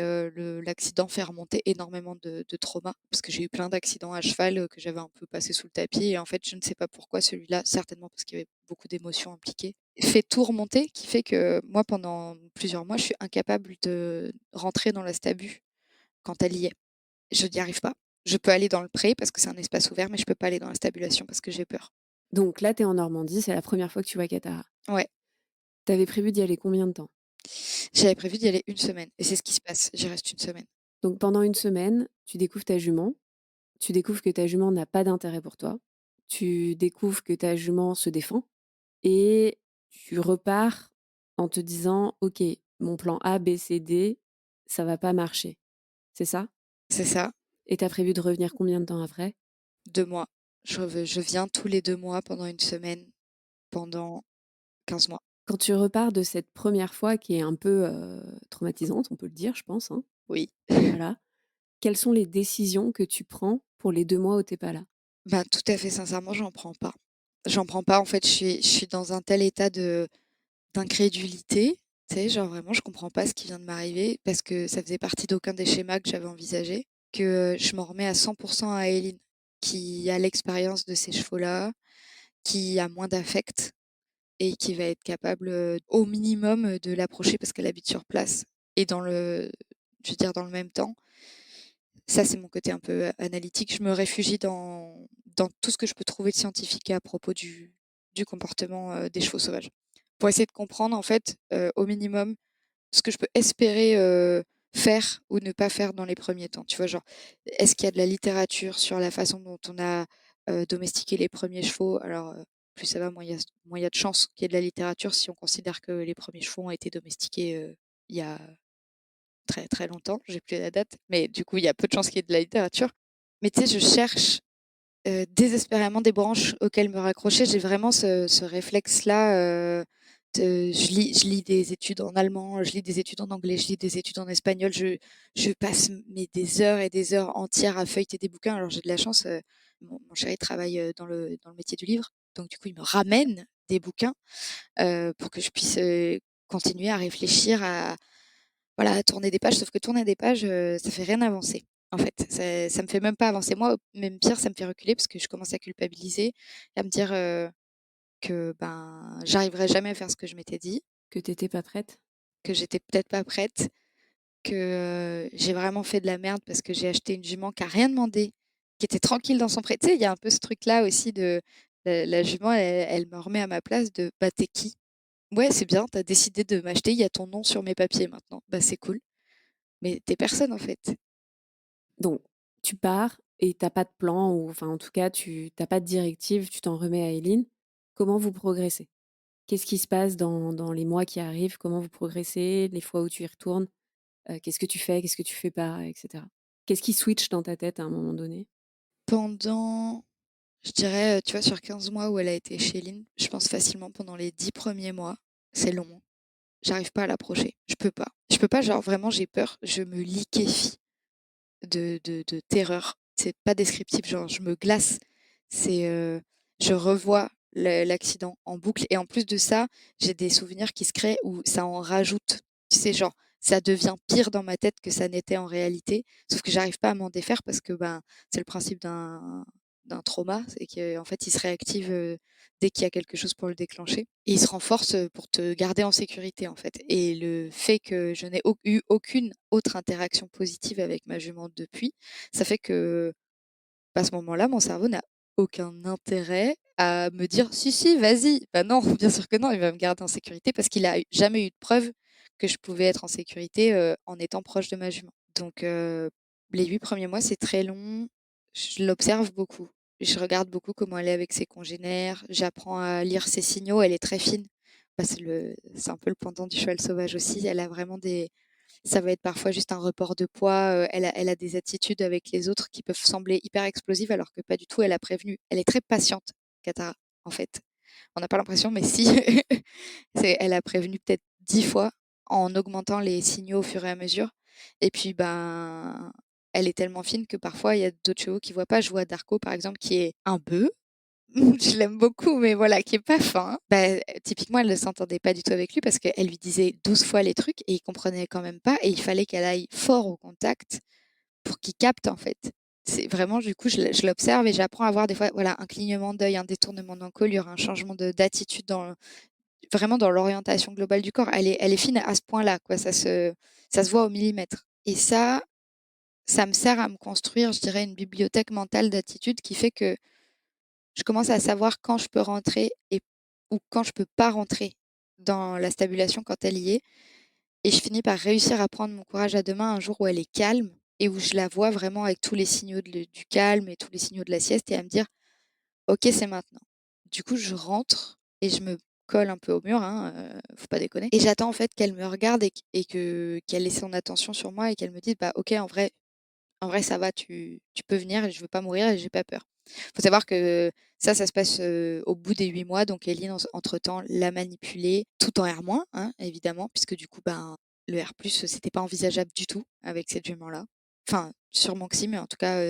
l'accident fait remonter énormément de traumas parce que j'ai eu plein d'accidents à cheval, que j'avais un peu passé sous le tapis et en fait, je ne sais pas pourquoi celui-là, certainement parce qu'il y avait beaucoup d'émotions impliquées. fait tout remonter, qui fait que moi, pendant plusieurs mois, je suis incapable de rentrer dans la stabu quand elle y est. Je n'y arrive pas. Je peux aller dans le pré parce que c'est un espace ouvert, mais je peux pas aller dans la stabulation parce que j'ai peur. Donc là, tu es en Normandie, c'est la première fois que tu vois Katara. Ouais, Tu avais prévu d'y aller combien de temps? j'avais prévu d'y aller une semaine et c'est ce qui se passe. J'y reste une semaine. Donc pendant une semaine, tu découvres ta jument, tu découvres que ta jument n'a pas d'intérêt pour toi, tu découvres que ta jument se défend et tu repars en te disant: «OK, mon plan A, B, C, D, ça va pas marcher». C'est ça? C'est ça, Et tu as prévu de revenir combien de temps après? 2 mois. Je viens tous les 2 mois pendant une semaine, pendant 15 mois. Quand tu repars de cette première fois qui est un peu, traumatisante, on peut le dire, je pense, hein, Oui. voilà. Quelles sont les décisions que tu prends pour les 2 mois où tu es pas là? Ben, tout à fait sincèrement, j'en prends pas. J'en prends pas, en fait, je suis dans un tel état d'incrédulité, tu sais, genre vraiment je comprends pas ce qui vient de m'arriver parce que ça faisait partie d'aucun des schémas que j'avais envisagés, que je m'en remets à 100 à Eileen, qui a l'expérience de ces chevaux-là, qui a moins d'affect et qui va être capable, au minimum, de l'approcher parce qu'elle habite sur place et je veux dire dans le même temps, ça c'est mon côté un peu analytique, je me réfugie dans tout ce que je peux trouver de scientifique à propos du comportement, des chevaux sauvages. Pour essayer de comprendre en fait, au minimum, ce que je peux espérer, faire ou ne pas faire dans les premiers temps. Tu vois? Genre, est-ce qu'il y a de la littérature sur la façon dont on a, domestiqué les premiers chevaux? Alors, plus ça va, moins il y a de chances qu'il y ait de la littérature si on considère que les premiers chevaux ont été domestiqués, il y a très, très longtemps. J'ai plus la date, mais du coup, il y a peu de chances qu'il y ait de la littérature. Mais tu sais, je cherche, désespérément des branches auxquelles me raccrocher. J'ai vraiment ce réflexe-là, je lis des études en allemand, je lis des études en anglais, je lis des études en espagnol. Je passe mais des heures et des heures entières à feuilleter des bouquins. Alors j'ai de la chance, mon chéri travaille, dans le métier du livre, donc du coup, il me ramène des bouquins, pour que je puisse, continuer à réfléchir, voilà, à tourner des pages. Sauf que tourner des pages, ça fait rien avancer, en fait. Ça me fait même pas avancer. Moi, même pire, ça me fait reculer parce que je commence à culpabiliser et à me dire, que, ben, j'arriverai jamais à faire ce que je m'étais dit, Que tu étais pas prête? que j'étais peut-être pas prête, que, j'ai vraiment fait de la merde parce que j'ai acheté une jument qui a rien demandé, qui était tranquille dans son pré tu sais, il y a un peu ce truc-là aussi de la jument, elle me remet à ma place de: «Bah, tu qui?» «Ouais, c'est bien, tu as décidé de m'acheter, il y a ton nom sur mes papiers maintenant. Bah, c'est cool, mais tu personne, en fait». Donc tu pars et tu pas de plan ou enfin, en tout cas, tu pas de directive, tu t'en remets à Eileen. Comment vous progressez? Qu'est-ce qui se passe dans les mois qui arrivent? Comment vous progressez? Les fois où tu y retournes? Qu'est-ce que tu fais? Qu'est-ce que tu fais pas? Et cetera. Qu'est-ce qui switch dans ta tête à un moment donné? Pendant, je dirais, tu vois, sur 15 mois où elle a été chez Lynn, je pense facilement pendant les 10 premiers mois, c'est long, hein, j'arrive pas à l'approcher. Je peux pas. Je peux pas, genre vraiment j'ai peur, je me liquéfie de terreur. C'est pas descriptif, genre je me glace. C'est, je revois l'accident en boucle et en plus de ça, j'ai des souvenirs qui se créent où ça en rajoute. Tu sais, genre, ça devient pire dans ma tête que ça n'était en réalité, sauf que j'arrive pas à m'en défaire parce que, ben, c'est le principe d'un trauma, c'est qu'en fait, il se réactive, dès qu'il y a quelque chose pour le déclencher et il se renforce, pour te garder en sécurité, en fait et le fait que je n'ai eu aucune autre interaction positive avec ma jument depuis, ça fait que, bah, à ce moment-là, mon cerveau n'a aucun intérêt à me dire: «Si, si, vas-y». Bah, non, bien sûr que non, il va me garder en sécurité parce qu'il a jamais eu de preuve que je pouvais être en sécurité, en étant proche de ma jument. Donc les 8 premiers mois, c'est très long. Je l'observe beaucoup. Je regarde beaucoup comment elle est avec ses congénères. J'apprends à lire ses signaux. Elle est très fine. Bah, c'est un peu le pendant du cheval sauvage aussi. Elle a vraiment des ça va être parfois juste un report de poids, elle a des attitudes avec les autres qui peuvent sembler hyper explosives alors que pas du tout. Elle a prévenu. Elle est très patiente, Katara, en fait. On n'a pas l'impression, mais si. Elle a prévenu peut-être 10 fois en augmentant les signaux au fur et à mesure et puis, ben, elle est tellement fine que parfois il y a d'autres chevaux qui voient pas. Je vois Darko, par exemple, qui est un bœuf. Je l'aime beaucoup, mais voilà, qui est pas fin. Bah, typiquement, elle ne s'entendait pas du tout avec lui parce qu'elle lui disait 12 fois les trucs et il comprenait quand même pas et il fallait qu'elle aille fort au contact pour qu'il capte, en fait. C'est vraiment, du coup, je l'observe et j'apprends à voir des fois, voilà, un clignement d'œil, un détournement d'encolure, un changement d'attitude vraiment dans l'orientation globale du corps. Elle est fine à ce point-là, quoi. Ça se voit au millimètre. Et ça me sert à me construire, je dirais, une bibliothèque mentale d'attitude qui fait que je commence à savoir quand je peux rentrer ou quand je peux pas rentrer dans la stabulation quand elle y est. Et je finis par réussir à prendre mon courage à deux mains un jour où elle est calme et où je la vois vraiment avec tous les signaux du calme et tous les signaux de la sieste et à me dire, OK, c'est maintenant. Du coup, je rentre et je me colle un peu au mur, hein, faut pas déconner. Et j'attends en fait qu'elle me regarde qu'elle ait son attention sur moi et qu'elle me dise, bah OK, en vrai, ça va, tu peux venir et je veux pas mourir et j'ai pas peur. Faut savoir que ça se passe au bout des 8 mois. Donc, Eline, entre-temps, l'a manipulé tout en R-, hein, évidemment, puisque du coup, ben, le R+, c'était pas envisageable du tout avec cette jument-là. Enfin, sûrement que si, mais en tout cas,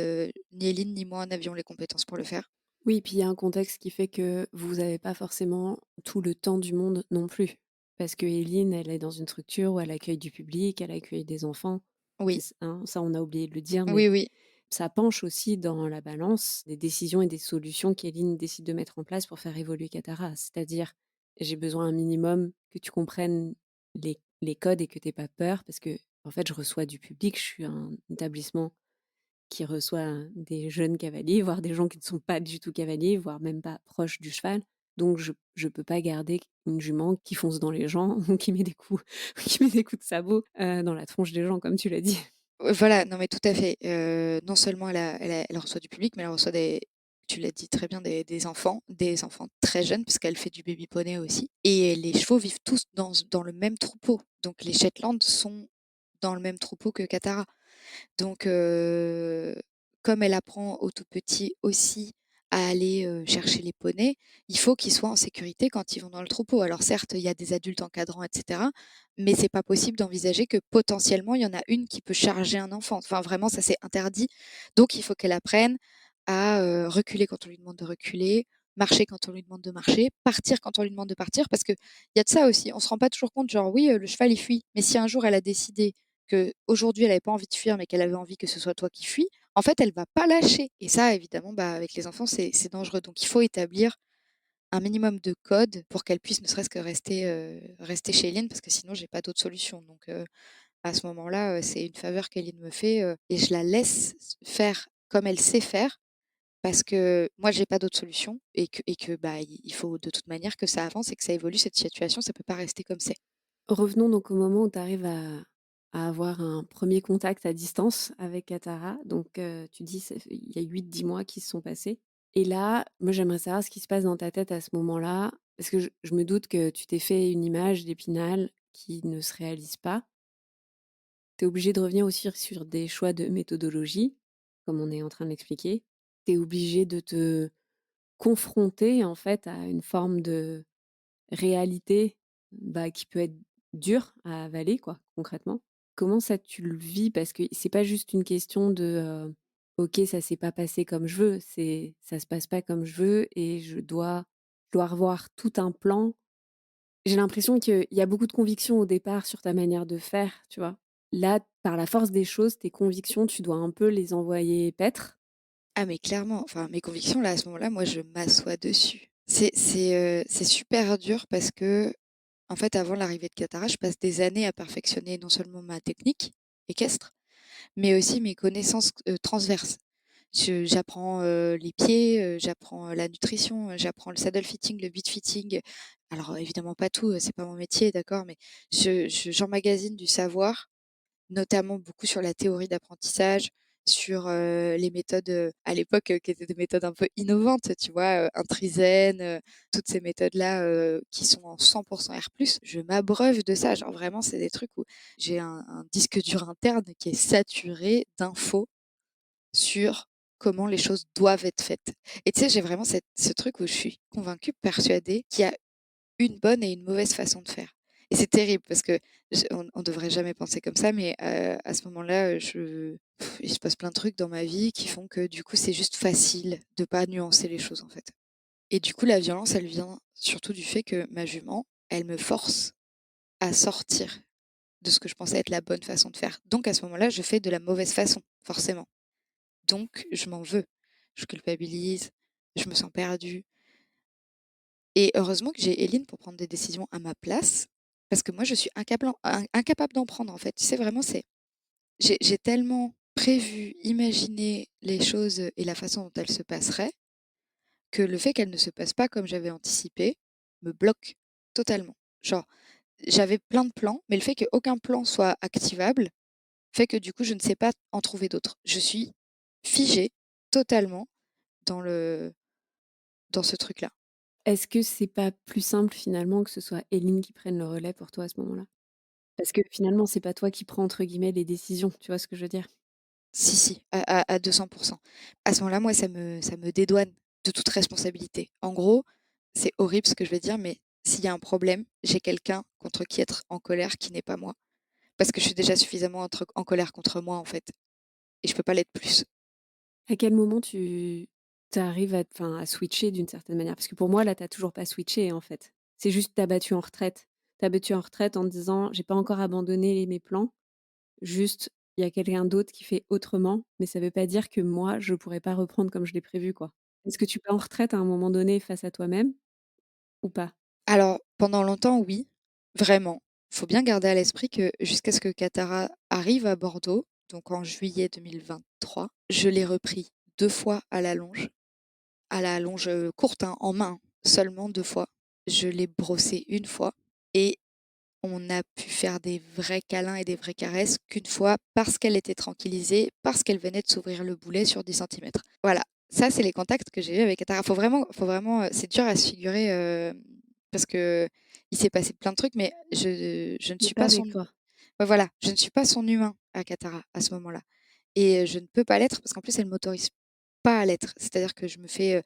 ni Eline ni moi n'avions les compétences pour le faire. Oui, puis il y a un contexte qui fait que vous avez pas forcément tout le temps du monde non plus. Parce que Eline, elle est dans une structure où elle accueille du public, elle accueille des enfants. Oui, Hein, ça, on a oublié de le dire, mais oui, oui. ça penche aussi dans la balance des décisions et des solutions qu'Eline décide de mettre en place pour faire évoluer Katara. C'est-à-dire, j'ai besoin un minimum que tu comprennes les codes et que tu n'aies pas peur, parce que en fait, je reçois du public, je suis un établissement qui reçoit des jeunes cavaliers, voire des gens qui ne sont pas du tout cavaliers, voire même pas proches du cheval. Donc je ne peux pas garder une jument qui fonce dans les gens ou qui met des coups, qui met des coups de sabot dans la tronche des gens, comme tu l'as dit. Voilà, non mais tout à fait. Non seulement elle reçoit du public, mais elle reçoit tu l'as dit très bien, des enfants très jeunes, parce qu'elle fait du baby poney aussi. Et les chevaux vivent tous dans le même troupeau. Donc les Shetland sont dans le même troupeau que Katara. Donc, comme elle apprend au tout petit aussi à aller chercher les poneys, il faut qu'ils soient en sécurité quand ils vont dans le troupeau. Alors certes, il y a des adultes encadrants, etc., mais c'est pas possible d'envisager que potentiellement il y en a une qui peut charger un enfant. Enfin, vraiment, ça c'est interdit. Donc, il faut qu'elle apprenne à reculer quand on lui demande de reculer, marcher quand on lui demande de marcher, partir quand on lui demande de partir, parce que il y a de ça aussi. On se rend pas toujours compte, genre oui, le cheval il fuit, mais si un jour elle a décidé qu'aujourd'hui elle avait pas envie de fuir, mais qu'elle avait envie que ce soit toi qui fuis, en fait, elle va pas lâcher. Et ça, évidemment, bah, avec les enfants, c'est dangereux. Donc, il faut établir un minimum de code pour qu'elle puisse ne serait-ce que rester chez Eline, parce que sinon, j'ai pas d'autre solution. Donc, à ce moment-là, c'est une faveur qu'Eline me fait et je la laisse faire comme elle sait faire, parce que moi, j'ai pas d'autre solution et que bah, il faut de toute manière que ça avance et que ça évolue cette situation. Ça peut pas rester comme c'est. Revenons donc au moment où tu arrives à avoir un premier contact à distance avec Katara. Donc, tu dis il y a 8-10 mois qui se sont passés. Et là, moi, j'aimerais savoir ce qui se passe dans ta tête à ce moment-là. Parce que je me doute que tu t'es fait une image d'Épinal qui ne se réalise pas. Tu es obligé de revenir aussi sur des choix de méthodologie, comme on est en train de l'expliquer. Tu es obligé de te confronter en fait à une forme de réalité qui peut être dure à avaler, quoi, concrètement. Comment ça tu le vis? Parce que c'est pas juste une question de ok, ça s'est pas passé comme je veux, c'est ça se passe pas comme je veux et je dois revoir tout un plan. J'ai l'impression qu'il y a beaucoup de convictions au départ sur ta manière de faire, tu vois. Là, par la force des choses, tes convictions, tu dois un peu les envoyer paître. Ah mais clairement, enfin mes convictions là, à ce moment-là, moi je m'assois dessus. C'est super dur parce que, en fait, avant l'arrivée de Katara, je passe des années à perfectionner non seulement ma technique équestre, mais aussi mes connaissances, transverses. J'apprends, les pieds, j'apprends, la nutrition, j'apprends le saddle fitting, le bit fitting. Alors évidemment pas tout, c'est pas mon métier, d'accord? Mais j'emmagasine du savoir, notamment beaucoup sur la théorie d'apprentissage, sur, les méthodes, à l'époque, qui étaient des méthodes un peu innovantes, tu vois? Intrizen, toutes ces méthodes-là, qui sont en 100 R+. Je m'abreuve de ça, genre vraiment c'est des trucs où j'ai un disque dur interne qui est saturé d'infos sur comment les choses doivent être faites. Et tu sais, j'ai vraiment ce truc où je suis convaincue, persuadée qu'il y a une bonne et une mauvaise façon de faire. Et c'est terrible parce que on devrait jamais penser comme ça, mais à ce moment-là, il se passe plein de trucs dans ma vie qui font que du coup, c'est juste facile de pas nuancer les choses en fait. Et du coup, la violence, elle vient surtout du fait que ma jument, elle me force à sortir de ce que je pensais être la bonne façon de faire. Donc à ce moment-là, je fais de la mauvaise façon, forcément. Donc je m'en veux, je culpabilise, je me sens perdue. Et heureusement que j'ai Éline pour prendre des décisions à ma place, parce que moi, je suis incapable d'en prendre, en fait. Tu sais, vraiment, j'ai tellement prévu, imaginé les choses et la façon dont elles se passeraient, que le fait qu'elles ne se passent pas comme j'avais anticipé me bloque totalement. Genre, j'avais plein de plans, mais le fait qu'aucun plan soit activable fait que du coup, je ne sais pas en trouver d'autres. Je suis figée totalement dans dans ce truc-là. Est-ce que c'est pas plus simple finalement que ce soit Éline qui prenne le relais pour toi à ce moment-là? Parce que finalement, c'est pas toi qui prends entre guillemets «les décisions», tu vois ce que je veux dire? Si, si, à 200. À ce moment-là, moi, ça me dédouane de toute responsabilité. En gros, c'est horrible ce que je vais dire, mais s'il y a un problème, j'ai quelqu'un contre qui être en colère qui n'est pas moi. Parce que je suis déjà suffisamment en colère contre moi, en fait, et je peux pas l'être plus. À quel moment tu arrives à switcher d'une certaine manière? Parce que pour moi, là, tu as toujours pas switché, en fait. C'est juste tu as battu en retraite. Tu as battu en retraite en te disant: «J'ai pas encore abandonné mes plans, juste il y a quelqu'un d'autre qui fait autrement, mais ça veut pas dire que moi, je pourrais pas reprendre comme je l'ai prévu, quoi». Est-ce que tu pars en retraite à un moment donné face à toi-même ou pas? Alors, pendant longtemps, oui, vraiment. Faut bien garder à l'esprit que jusqu'à ce que Katara arrive à Bordeaux, donc en juillet 2023, je l'ai repris 2 fois à la longe, courte, hein, en main, seulement 2 fois. Je l'ai brossée 1 fois et on a pu faire des vrais câlins et des vraies caresses qu'une fois parce qu'elle était tranquillisée, parce qu'elle venait de s'ouvrir le boulet sur 10 centimètres. Voilà, ça, c'est les contacts que j'ai eus avec Katara. Faut vraiment, c'est dur à se figurer, parce qu'il s'est passé plein de trucs, mais je ne Mais suis pas pas avec son toi. ouais, voilà, je ne suis pas son humain à Katara, à ce moment-là, et je ne peux pas l'être parce qu'en plus elle m'autorise pas à l'être. C'est-à-dire que je me fais,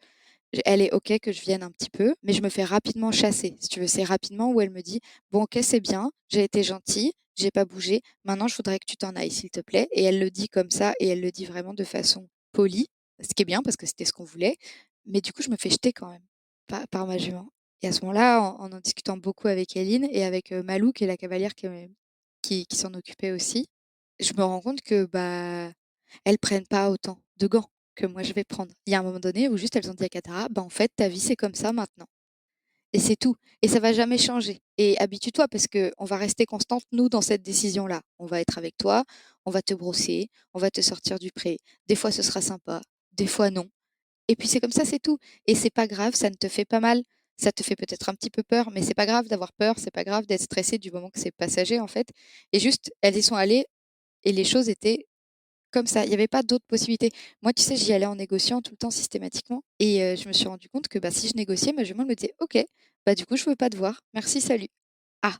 elle est OK que je vienne un petit peu, mais je me fais rapidement chasser, si tu veux. C'est rapidement où elle me dit: «Bon, OK, c'est bien, j'ai été gentille, j'ai pas bougé. Maintenant, je voudrais que tu t'en ailles, s'il te plaît», et elle le dit comme ça et elle le dit vraiment de façon polie, ce qui est bien parce que c'était ce qu'on voulait. Mais du coup, je me fais jeter quand même par ma jument, et à ce moment-là, en discutant beaucoup avec Éline et avec, Malou, qui est la cavalière qui s'en occupait aussi, je me rends compte que, bah, elles prennent pas autant de gants que moi je vais prendre. Il y a un moment donné où juste elles ont dit à Katara: «Bah, en fait, ta vie, c'est comme ça maintenant, et c'est tout, et ça va jamais changer, et habitue-toi parce que on va rester constantes, nous, dans cette décision-là. On va être avec toi, on va te brosser, on va te sortir du pré. Des fois, ce sera sympa, des fois non, et puis c'est comme ça, c'est tout, et c'est pas grave, ça ne te fait pas mal. Ça te fait peut-être un petit peu peur, mais c'est pas grave d'avoir peur, c'est pas grave d'être stressé du moment que c'est passager, en fait», et juste, elles y sont allées et les choses étaient comme ça, il y avait pas d'autres possibilités. Moi, tu sais, j'y allais en négociant tout le temps systématiquement, et je me suis rendu compte que, bah, si je négociais, ma jument me disait: «OK, bah, du coup, je veux pas te voir. Merci, salut». Ah!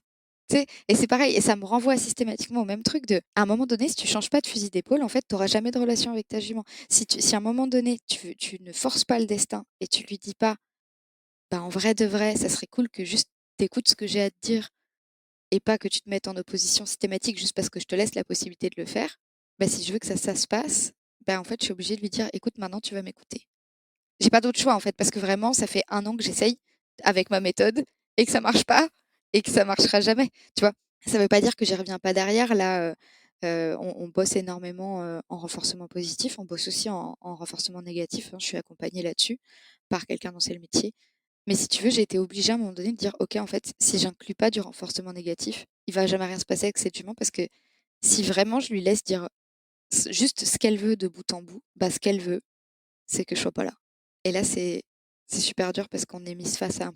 Tu sais? Et c'est pareil, et ça me renvoie systématiquement au même truc de, à un moment donné, si tu changes pas de fusil d'épaule, en fait, tu auras jamais de relation avec ta jument. Si à un moment donné, tu ne forces pas le destin et tu lui dis pas: «Bah, en vrai de vrai, ça serait cool que juste tu écoutes ce que j'ai à te dire et pas que tu te mettes en opposition systématique juste parce que je te laisse la possibilité de le faire», bah, si je veux que ça se passe, bah, en fait, je suis obligée de lui dire: «Écoute, maintenant, tu vas m'écouter». J'ai pas d'autre choix, en fait, parce que vraiment, ça fait 1 an que j'essaye avec ma méthode et que ça marche pas et que ça marchera jamais, tu vois? Ça veut pas dire que j'y reviens pas derrière. Là, on bosse énormément, en renforcement positif. On bosse aussi en renforcement négatif, hein. Je suis accompagnée là-dessus par quelqu'un dont c'est le métier. Mais si tu veux, j'ai été obligée à un moment donné de dire: «OK, en fait, si j'inclus pas du renforcement négatif, il va jamais rien se passer avec cette jument», parce que si vraiment je lui laisse dire juste ce qu'elle veut de bout en bout, bah, ce qu'elle veut, c'est que je sois pas là. Et là, c'est super dur parce qu'on est mise face à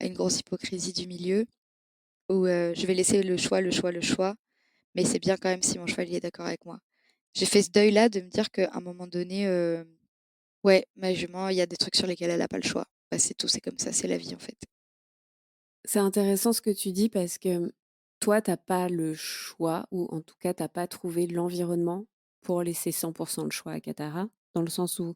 une grosse hypocrisie du milieu où, je vais laisser le choix, mais c'est bien quand même si mon cheval, il est d'accord avec moi. J'ai fait ce deuil-là de me dire qu'à un moment donné, ouais, ma jument, il y a des trucs sur lesquels elle a pas le choix. Bah, c'est tout, c'est comme ça, c'est la vie, en fait. C'est intéressant ce que tu dis parce que toi, tu pas le choix ou en tout cas, tu pas trouvé l'environnement pour laisser 100 de choix à Katara, dans le sens où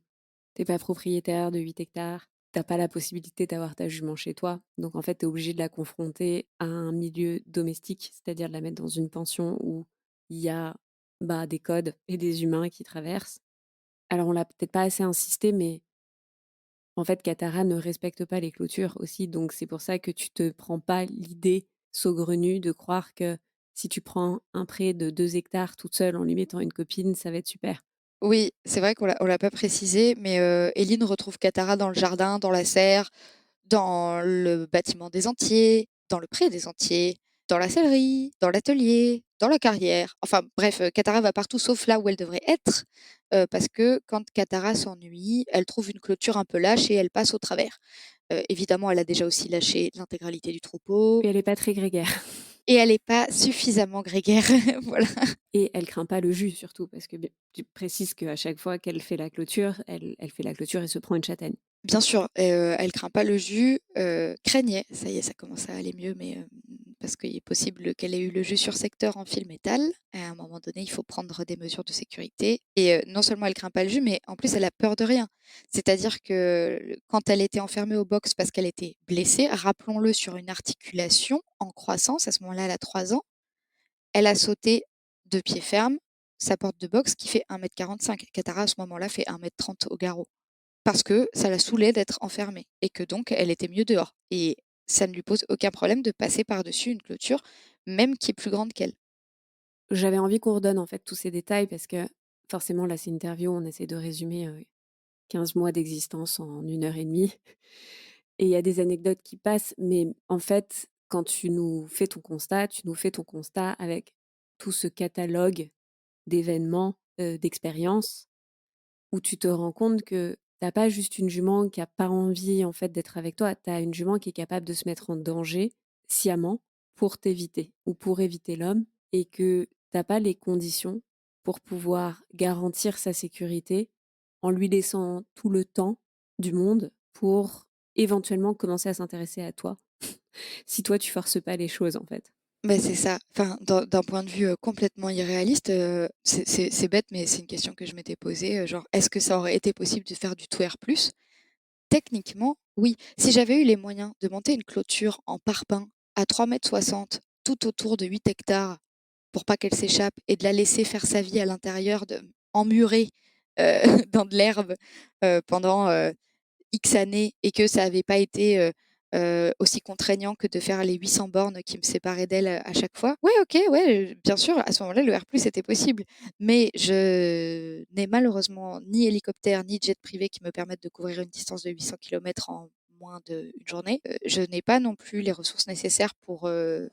tu pas propriétaire de 8 hectares, tu pas la possibilité d'avoir ta jument chez toi. Donc en fait, tu es obligé de la confronter à un milieu domestique, c'est-à-dire de la mettre dans une pension où il y a, bah, des codes et des humains qui traversent. Alors on l'a peut-être pas assez insisté, mais en fait, Katara ne respecte pas les clôtures aussi, donc c'est pour ça que tu te prends pas l'idée saugrenue de croire que si tu prends un pré de 2 hectares toute seule en lui mettant une copine, ça va être super. Oui, c'est vrai qu'on l'a pas précisé, mais Éline retrouve Katara dans le jardin, dans la serre, dans le bâtiment des Antiers, dans le pré des Antiers, dans la sellerie, dans l'atelier, dans la carrière. Enfin bref, Katara va partout sauf là où elle devrait être, parce que quand Katara s'ennuie, elle trouve une clôture un peu lâche et elle passe au travers. Évidemment, elle a déjà aussi lâché l'intégralité du troupeau Et elle est pas très grégaire. et elle est pas suffisamment grégaire. Voilà. Et elle craint pas le jus surtout, parce que tu précises qu'à chaque fois qu'elle fait la clôture, elle fait la clôture et se prend une châtaigne. Bien sûr, elle craint pas le jus, craignait, ça y est, ça commence à aller mieux, mais parce qu'il est possible qu'elle ait eu le jus sur secteur en fil métal. À un moment donné, il faut prendre des mesures de sécurité et non seulement elle craint pas le jus, mais en plus elle a peur de rien. C'est-à-dire que quand elle était enfermée au box parce qu'elle était blessée, rappelons-le sur une articulation en croissance, à ce moment-là, elle a 3 ans, elle a sauté de pied ferme sa porte de box qui fait 1,45 m. Katara, à ce moment-là, fait 1,30 m au garrot. Parce que ça la saoulait d'être enfermée et que donc elle était mieux dehors. Et ça ne lui pose aucun problème de passer par-dessus une clôture, même qui est plus grande qu'elle. J'avais envie qu'on redonne en fait tous ces détails parce que forcément là c'est une interview, on essaie de résumer 15 mois d'existence en 1 heure et demie. Et il y a des anecdotes qui passent, mais en fait, quand tu nous fais ton constat, tu nous fais ton constat avec tout ce catalogue d'événements, d'expériences, où tu te rends compte que t'as pas juste une jument qui a pas envie en fait d'être avec toi, tu as une jument qui est capable de se mettre en danger sciemment pour t'éviter ou pour éviter l'homme et que t'as pas les conditions pour pouvoir garantir sa sécurité en lui laissant tout le temps du monde pour éventuellement commencer à s'intéresser à toi si toi tu forces pas les choses en fait. Mais c'est ça. Enfin, d'un point de vue complètement irréaliste, c'est bête, mais c'est une question que je m'étais posée. Genre, est-ce que ça aurait été possible de faire du tout R+? Techniquement, oui. Si j'avais eu les moyens de monter une clôture en parpaing à 3,60 m tout autour de 8 hectares pour pas qu'elle s'échappe et de la laisser faire sa vie à l'intérieur, emmurée dans de l'herbe pendant X années et que ça n'avait pas été aussi contraignant que de faire les 800 bornes qui me séparaient d'elle à chaque fois. Ouais, ok, ouais, bien sûr, à ce moment-là, le R+, était possible. Mais je n'ai malheureusement ni hélicoptère ni jet privé qui me permettent de couvrir une distance de 800 km en moins d'une journée. Je n'ai pas non plus les ressources nécessaires pour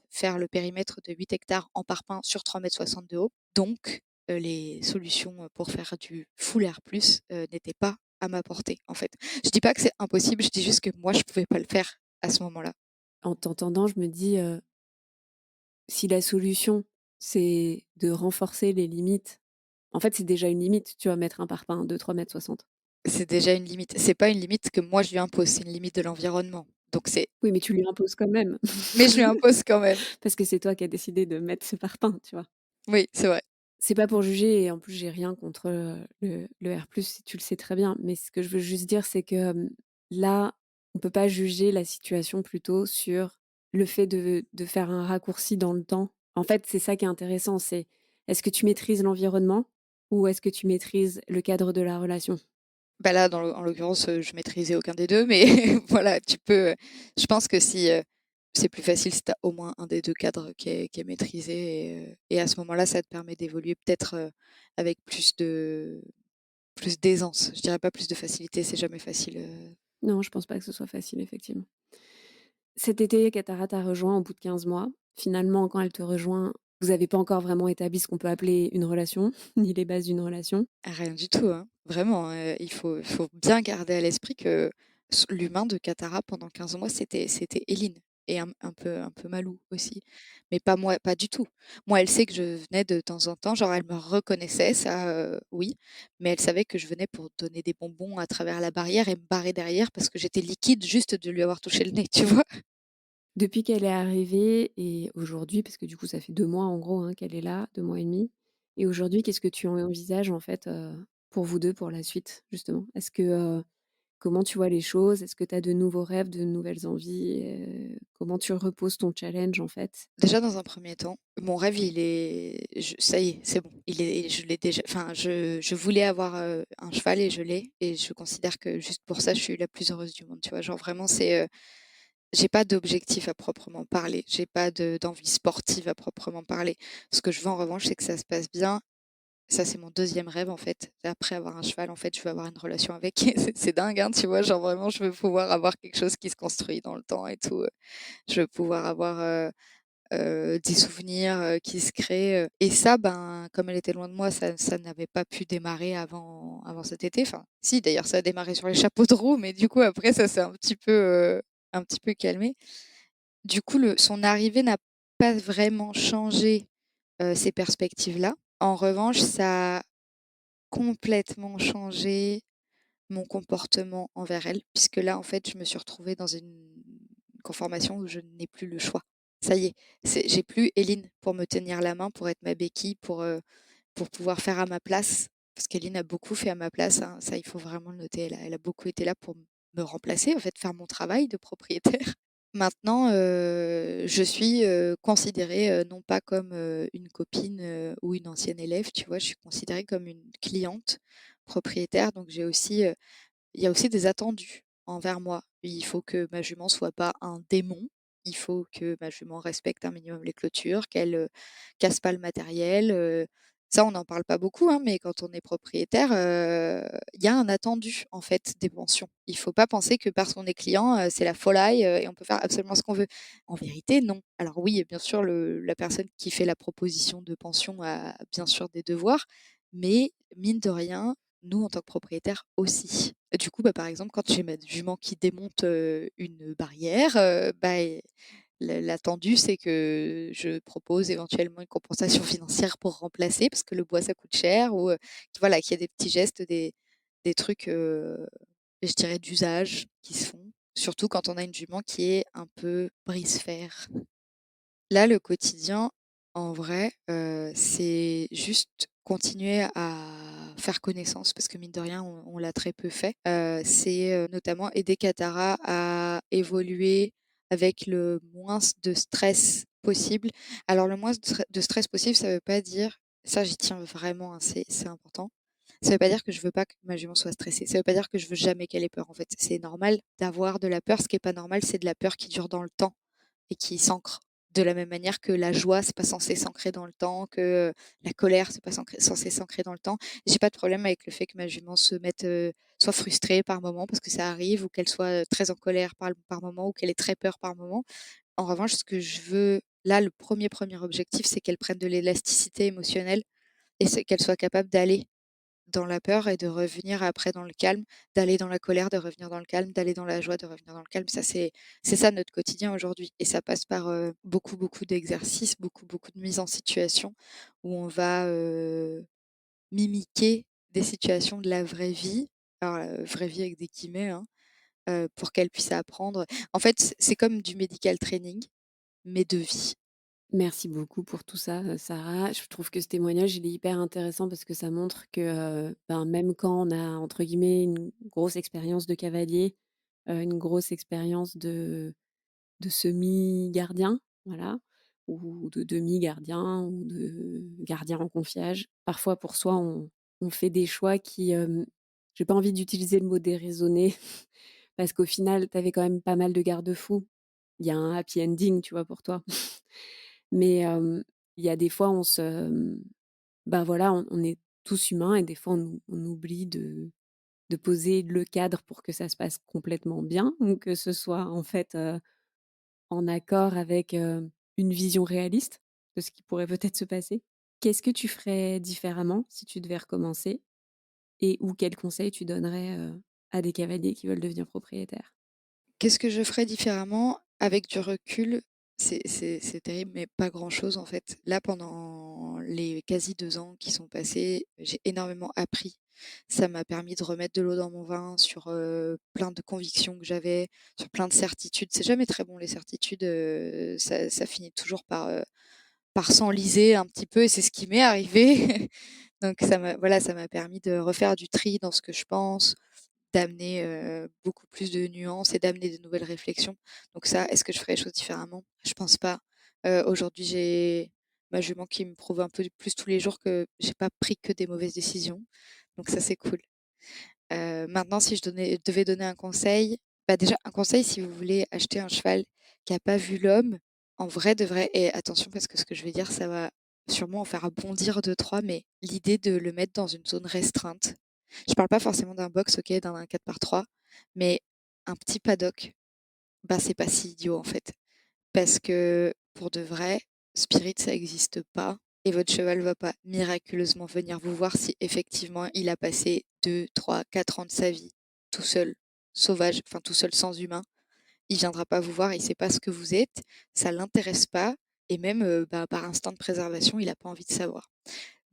faire le périmètre de 8 hectares en parpaing sur 3,60 m de haut. Donc, les solutions pour faire du full R+, n'étaient pas à ma portée, en fait. Je dis pas que c'est impossible, je dis juste que moi, je pouvais pas le faire à ce moment-là. En t'entendant, je me dis si la solution c'est de renforcer les limites, en fait c'est déjà une limite, tu vas mettre un parpaing de 3,60 m. C'est déjà une limite. C'est pas une limite que moi je lui impose, c'est une limite de l'environnement. Donc c'est Oui, mais tu lui imposes quand même. mais je lui impose quand même. Parce que c'est toi qui as décidé de mettre ce parpaing, tu vois? Oui, c'est vrai. C'est pas pour juger et en plus j'ai rien contre, le R+, tu le sais très bien. Mais ce que je veux juste dire, c'est que, là, on peut pas juger la situation plutôt sur le fait de faire un raccourci dans le temps. En fait, c'est ça qui est intéressant, c'est est-ce que tu maîtrises l'environnement ou est-ce que tu maîtrises le cadre de la relation? Bah là, en l'occurrence, je maîtrisais aucun des 2, mais voilà, tu peux, je pense que si, c'est plus facile si tu as au moins un des 2 cadres qui est maîtrisé et à ce moment-là, ça te permet d'évoluer peut-être, avec plus d'aisance. Je dirais pas plus de facilité, c'est jamais facile, Non, je pense pas que ce soit facile, effectivement. Cet été, Katara t'a rejoint au bout de 15 mois. Finalement, quand elle te rejoint, vous avez pas encore vraiment établi ce qu'on peut appeler une relation, ni les bases d'une relation. Rien du tout, hein. Vraiment, il faut bien garder à l'esprit que l'humain de Katara pendant 15 mois, c'était Eline et un peu Malou aussi. Mais pas moi, pas du tout. Moi, elle sait que je venais de temps en temps, genre elle me reconnaissait, ça, oui, mais elle savait que je venais pour donner des bonbons à travers la barrière et me barrer derrière parce que j'étais liquide juste de lui avoir touché le nez, tu vois? Depuis qu'elle est arrivée et aujourd'hui, parce que du coup ça fait 2 mois en gros, hein, qu'elle est là, 2 mois et demi. Et aujourd'hui, qu'est-ce que tu envisages en fait, pour vous 2 pour la suite justement? Est-ce que, comment tu vois les choses? Est-ce que tu as de nouveaux rêves, de nouvelles envies? Comment tu reposes ton challenge en fait? Déjà dans un premier temps, mon rêve il est ça y est, c'est bon. Je l'ai déjà enfin je voulais avoir, un cheval et je l'ai et je considère que juste pour ça, je suis la plus heureuse du monde, tu vois? Genre vraiment c'est, j'ai pas d'objectif à proprement parler. J'ai pas d'envie sportive à proprement parler. Ce que je veux en revanche, c'est que ça se passe bien Ça, c'est mon deuxième rêve, en fait. Après avoir un cheval, en fait, je veux avoir une relation avec. C'est dingue, hein, tu vois? Genre vraiment, je veux pouvoir avoir quelque chose qui se construit dans le temps et tout. Je veux pouvoir avoir, des souvenirs, qui se créent, et ça, ben, comme elle était loin de moi, ça n'avait pas pu démarrer avant cet été. Enfin, si d'ailleurs, ça a démarré sur les chapeaux de roue, mais du coup après ça s'est un petit peu calmé. Du coup, son arrivée n'a pas vraiment changé, ces perspectives-là. En revanche, ça a complètement changé mon comportement envers elle, puisque là, en fait, je me suis retrouvée dans une conformation où je n'ai plus le choix. Ça y est, j'ai plus Éline pour me tenir la main, pour être ma béquille, pour pouvoir faire à ma place. Parce qu'Éline a beaucoup fait à ma place, hein, ça il faut vraiment le noter. Elle a beaucoup été là pour me remplacer, en fait, faire mon travail de propriétaire. Maintenant, je suis, considérée, non pas comme, une copine, ou une ancienne élève, tu vois? Je suis considérée comme une cliente propriétaire, donc il y a aussi des attendus envers moi. Il faut que ma jument soit pas un démon. Il faut que ma jument respecte un minimum les clôtures, qu'elle, casse pas le matériel, ça on n'en parle pas beaucoup, hein, mais quand on est propriétaire, il y a un attendu en fait des pensions. Il faut pas penser que parce qu'on est client, c'est la folie, et on peut faire absolument ce qu'on veut. En vérité, non. Alors oui, bien sûr, la personne qui fait la proposition de pension a bien sûr des devoirs, mais mine de rien, nous, en tant que propriétaires aussi. Du coup, bah, par exemple, quand j'ai ma jument qui démonte, une barrière, bah, l'attendu, c'est que je propose éventuellement une compensation financière pour remplacer parce que le bois, ça coûte cher, ou, voilà, qu'il y ait des petits gestes, des trucs, je dirais d'usage qui se font. Surtout quand on a une jument qui est un peu brise-fer. Là, le quotidien, en vrai, c'est juste continuer à faire connaissance parce que mine de rien, on l'a très peu fait. C'est, notamment aider Katara à évoluer avec le moins de stress possible. Alors le moins de stress possible, ça veut pas dire, ça j'y tiens vraiment, hein, c'est important. Ça veut pas dire que je veux pas que ma jument soit stressée. Ça veut pas dire que je veux jamais qu'elle ait peur, en fait. C'est normal d'avoir de la peur. Ce qui est pas normal, c'est de la peur qui dure dans le temps et qui s'ancre. De la même manière que la joie, c'est pas censé s'ancrer dans le temps, que la colère, c'est pas censé s'ancrer dans le temps. J'ai pas de problème avec le fait que ma jument se mette, soit frustrée par moment parce que ça arrive, ou qu'elle soit très en colère par moment, ou qu'elle ait très peur par moment. En revanche, ce que je veux, là, le premier objectif, c'est qu'elle prenne de l'élasticité émotionnelle et c'est qu'elle soit capable d'aller dans la peur et de revenir après dans le calme, d'aller dans la colère, de revenir dans le calme, d'aller dans la joie, de revenir dans le calme. Ça, c'est ça notre quotidien aujourd'hui, et ça passe par, beaucoup d'exercices, beaucoup de mise en situation où on va, mimiquer des situations de la vraie vie. Alors, vraie vie avec des guillemets, hein, pour qu'elle puisse apprendre. En fait, c'est comme du medical training, mais de vie. Merci beaucoup pour tout ça, Sarah. Je trouve que ce témoignage, il est hyper intéressant parce que ça montre que, ben, même quand on a, entre guillemets, «une grosse expérience de cavalier», une grosse expérience de semi-gardien, voilà, ou de demi-gardien ou de gardien en confiage. Parfois, pour soi, on fait des choix qui, j'ai pas envie d'utiliser le mot déraisonné parce qu'au final, tu avais quand même pas mal de garde-fous. Il y a un happy ending, tu vois, pour toi. Mais il y a des fois, ben voilà, on est tous humains et des fois, on oublie de poser le cadre pour que ça se passe complètement bien ou que ce soit en fait, en accord avec, une vision réaliste de ce qui pourrait peut-être se passer. Qu'est-ce que tu ferais différemment si tu devais recommencer et ou quels conseils tu donnerais, à des cavaliers qui veulent devenir propriétaires? Qu'est-ce que je ferais différemment? Avec du recul, c'est terrible, mais pas grand-chose en fait. Là, pendant les quasi 2 ans qui sont passés, j'ai énormément appris. Ça m'a permis de remettre de l'eau dans mon vin sur, plein de convictions que j'avais, sur plein de certitudes. C'est jamais très bon les certitudes, ça finit toujours par s'enliser un petit peu, et c'est ce qui m'est arrivé. Donc ça m'a permis de refaire du tri dans ce que je pense, d'amener, beaucoup plus de nuances et d'amener de nouvelles réflexions. Donc ça, est-ce que je ferais les choses différemment? Je pense pas. Aujourd'hui, j'ai ma jument qui me prouve un peu plus tous les jours que j'ai pas pris que des mauvaises décisions. Donc ça, c'est cool. Maintenant, si devais donner un conseil, bah, déjà un conseil si vous voulez acheter un cheval qui a pas vu l'homme, en vrai de vrai, et attention parce que ce que je vais dire, ça va sûrement en faire bondir 2-3, mais l'idée de le mettre dans une zone restreinte. Je parle pas forcément d'un box, OK, d'un 4x3, mais un petit paddock, bah, c'est pas si idiot, en fait. Parce que pour de vrai, Spirit, ça existe pas et votre cheval va pas miraculeusement venir vous voir si effectivement il a passé 2, 3, 4 ans de sa vie tout seul, sauvage, enfin tout seul sans humain. Il viendra pas vous voir, il sait pas ce que vous êtes, ça l'intéresse pas et même, bah, par instinct de préservation, il a pas envie de savoir.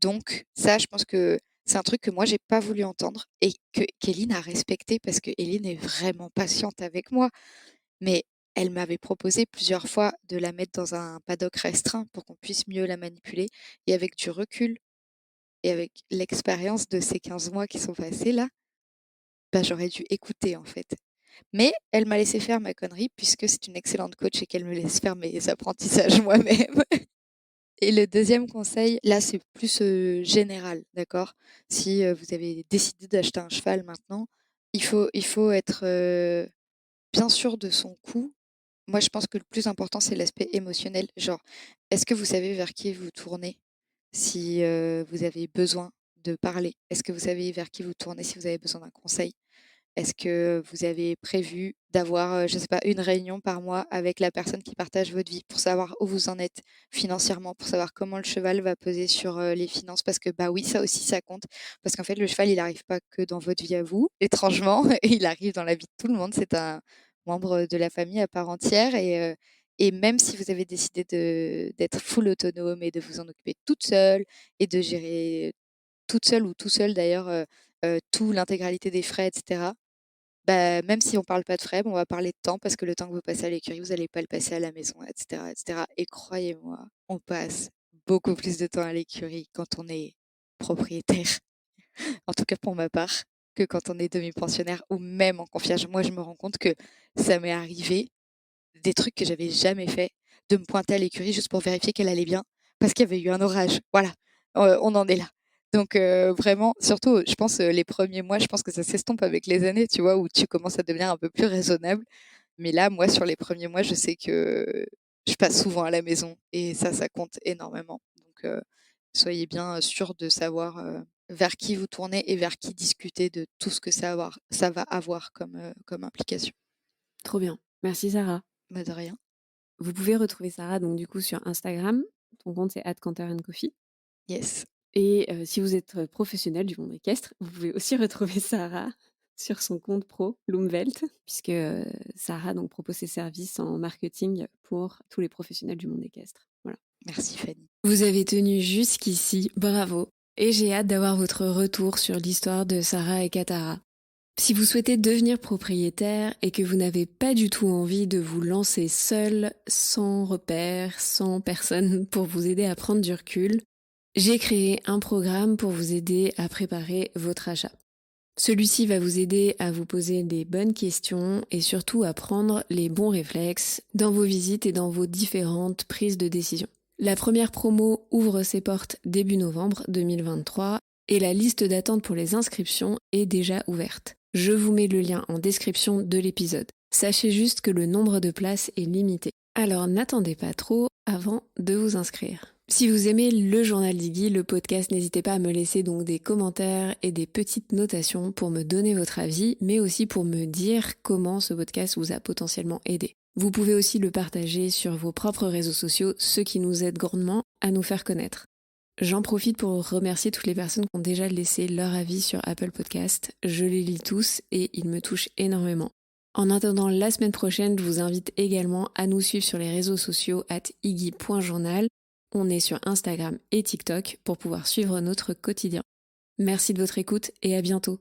Donc ça, je pense que c'est un truc que moi j'ai pas voulu entendre et que qu'Éline a respecté parce qu'Éline est vraiment patiente avec moi. Mais elle m'avait proposé plusieurs fois de la mettre dans un paddock restreint pour qu'on puisse mieux la manipuler et avec du recul et avec l'expérience de ces 15 mois qui sont passés là, bah, j'aurais dû écouter en fait. Mais elle m'a laissé faire ma connerie puisque c'est une excellente coach et qu'elle me laisse faire mes apprentissages moi-même. Et le deuxième conseil, là, c'est plus, général, d'accord? Si, vous avez décidé d'acheter un cheval maintenant, il faut être, bien sûr de son coût. Moi, je pense que le plus important, c'est l'aspect émotionnel. Genre, est-ce que vous savez vers qui vous tournez si, vous avez besoin de parler? Est-ce que vous savez vers qui vous tournez si vous avez besoin d'un conseil? Est-ce que vous avez prévu d'avoir, je sais pas, une réunion par mois avec la personne qui partage votre vie pour savoir où vous en êtes financièrement, pour savoir comment le cheval va peser sur, les finances? Parce que, bah, oui, ça aussi, ça compte. Parce qu'en fait, le cheval, il arrive pas que dans votre vie à vous, étrangement, il arrive dans la vie de tout le monde. C'est un membre de la famille à part entière et même si vous avez décidé d'être full autonome et de vous en occuper toute seule et de gérer toute seule ou tout seul d'ailleurs, tout l'intégralité des frais et cetera. Bah, même si on parle pas de frais, bah, on va parler de temps parce que le temps que vous passez à l'écurie, vous allez pas le passer à la maison et cetera et cetera et croyez-moi, on passe beaucoup plus de temps à l'écurie quand on est propriétaire, en tout cas pour ma part, que quand on est demi-pensionnaire ou même en confiage. Moi, je me rends compte que ça m'est arrivé des trucs que j'avais jamais fait, de me pointer à l'écurie juste pour vérifier qu'elle allait bien, parce qu'il y avait eu un orage. Voilà, on en est là. Donc vraiment, surtout, je pense, les premiers mois, je pense que ça s'estompe avec les années, tu vois? Où tu commences à devenir un peu plus raisonnable. Mais là, moi, sur les premiers mois, je sais que je passe souvent à la maison et ça compte énormément. Donc soyez bien, sûrs de savoir, vers qui vous tournez et vers qui discuter de tout ce que ça va avoir comme implication. Trop bien. Merci Sarah. Bah, de rien. Vous pouvez retrouver Sarah donc du coup sur Instagram. Ton compte c'est @canter&coffee. Yes. Et si vous êtes professionnel du monde équestre, vous pouvez aussi retrouver Sarah sur son compte pro Loomwelt, puisque Sarah donc propose ses services en marketing pour tous les professionnels du monde équestre. Voilà. Merci Fanny. Vous avez tenu jusqu'ici, bravo. Et j'ai hâte d'avoir votre retour sur l'histoire de Sarah et Katara. Si vous souhaitez devenir propriétaire et que vous n'avez pas du tout envie de vous lancer seul, sans repère, sans personne pour vous aider à prendre du recul, j'ai créé un programme pour vous aider à préparer votre achat. Celui-ci va vous aider à vous poser des bonnes questions et surtout à prendre les bons réflexes dans vos visites et dans vos différentes prises de décision. La première promo ouvre ses portes début novembre 2023 et la liste d'attente pour les inscriptions est déjà ouverte. Je vous mets le lien en description de l'épisode. Sachez juste que le nombre de places est limité. Alors n'attendez pas trop avant de vous inscrire. Si vous aimez le journal d'Iggy, le podcast, n'hésitez pas à me laisser donc des commentaires et des petites notations pour me donner votre avis, mais aussi pour me dire comment ce podcast vous a potentiellement aidé. Vous pouvez aussi le partager sur vos propres réseaux sociaux, ce qui nous aide grandement à nous faire connaître. J'en profite pour remercier toutes les personnes qui ont déjà laissé leur avis sur Apple Podcast. Je les lis tous et ils me touchent énormément. En attendant la semaine prochaine, je vous invite également à nous suivre sur les réseaux sociaux @iggy.journal. On est sur Instagram et TikTok pour pouvoir suivre notre quotidien. Merci de votre écoute et à bientôt.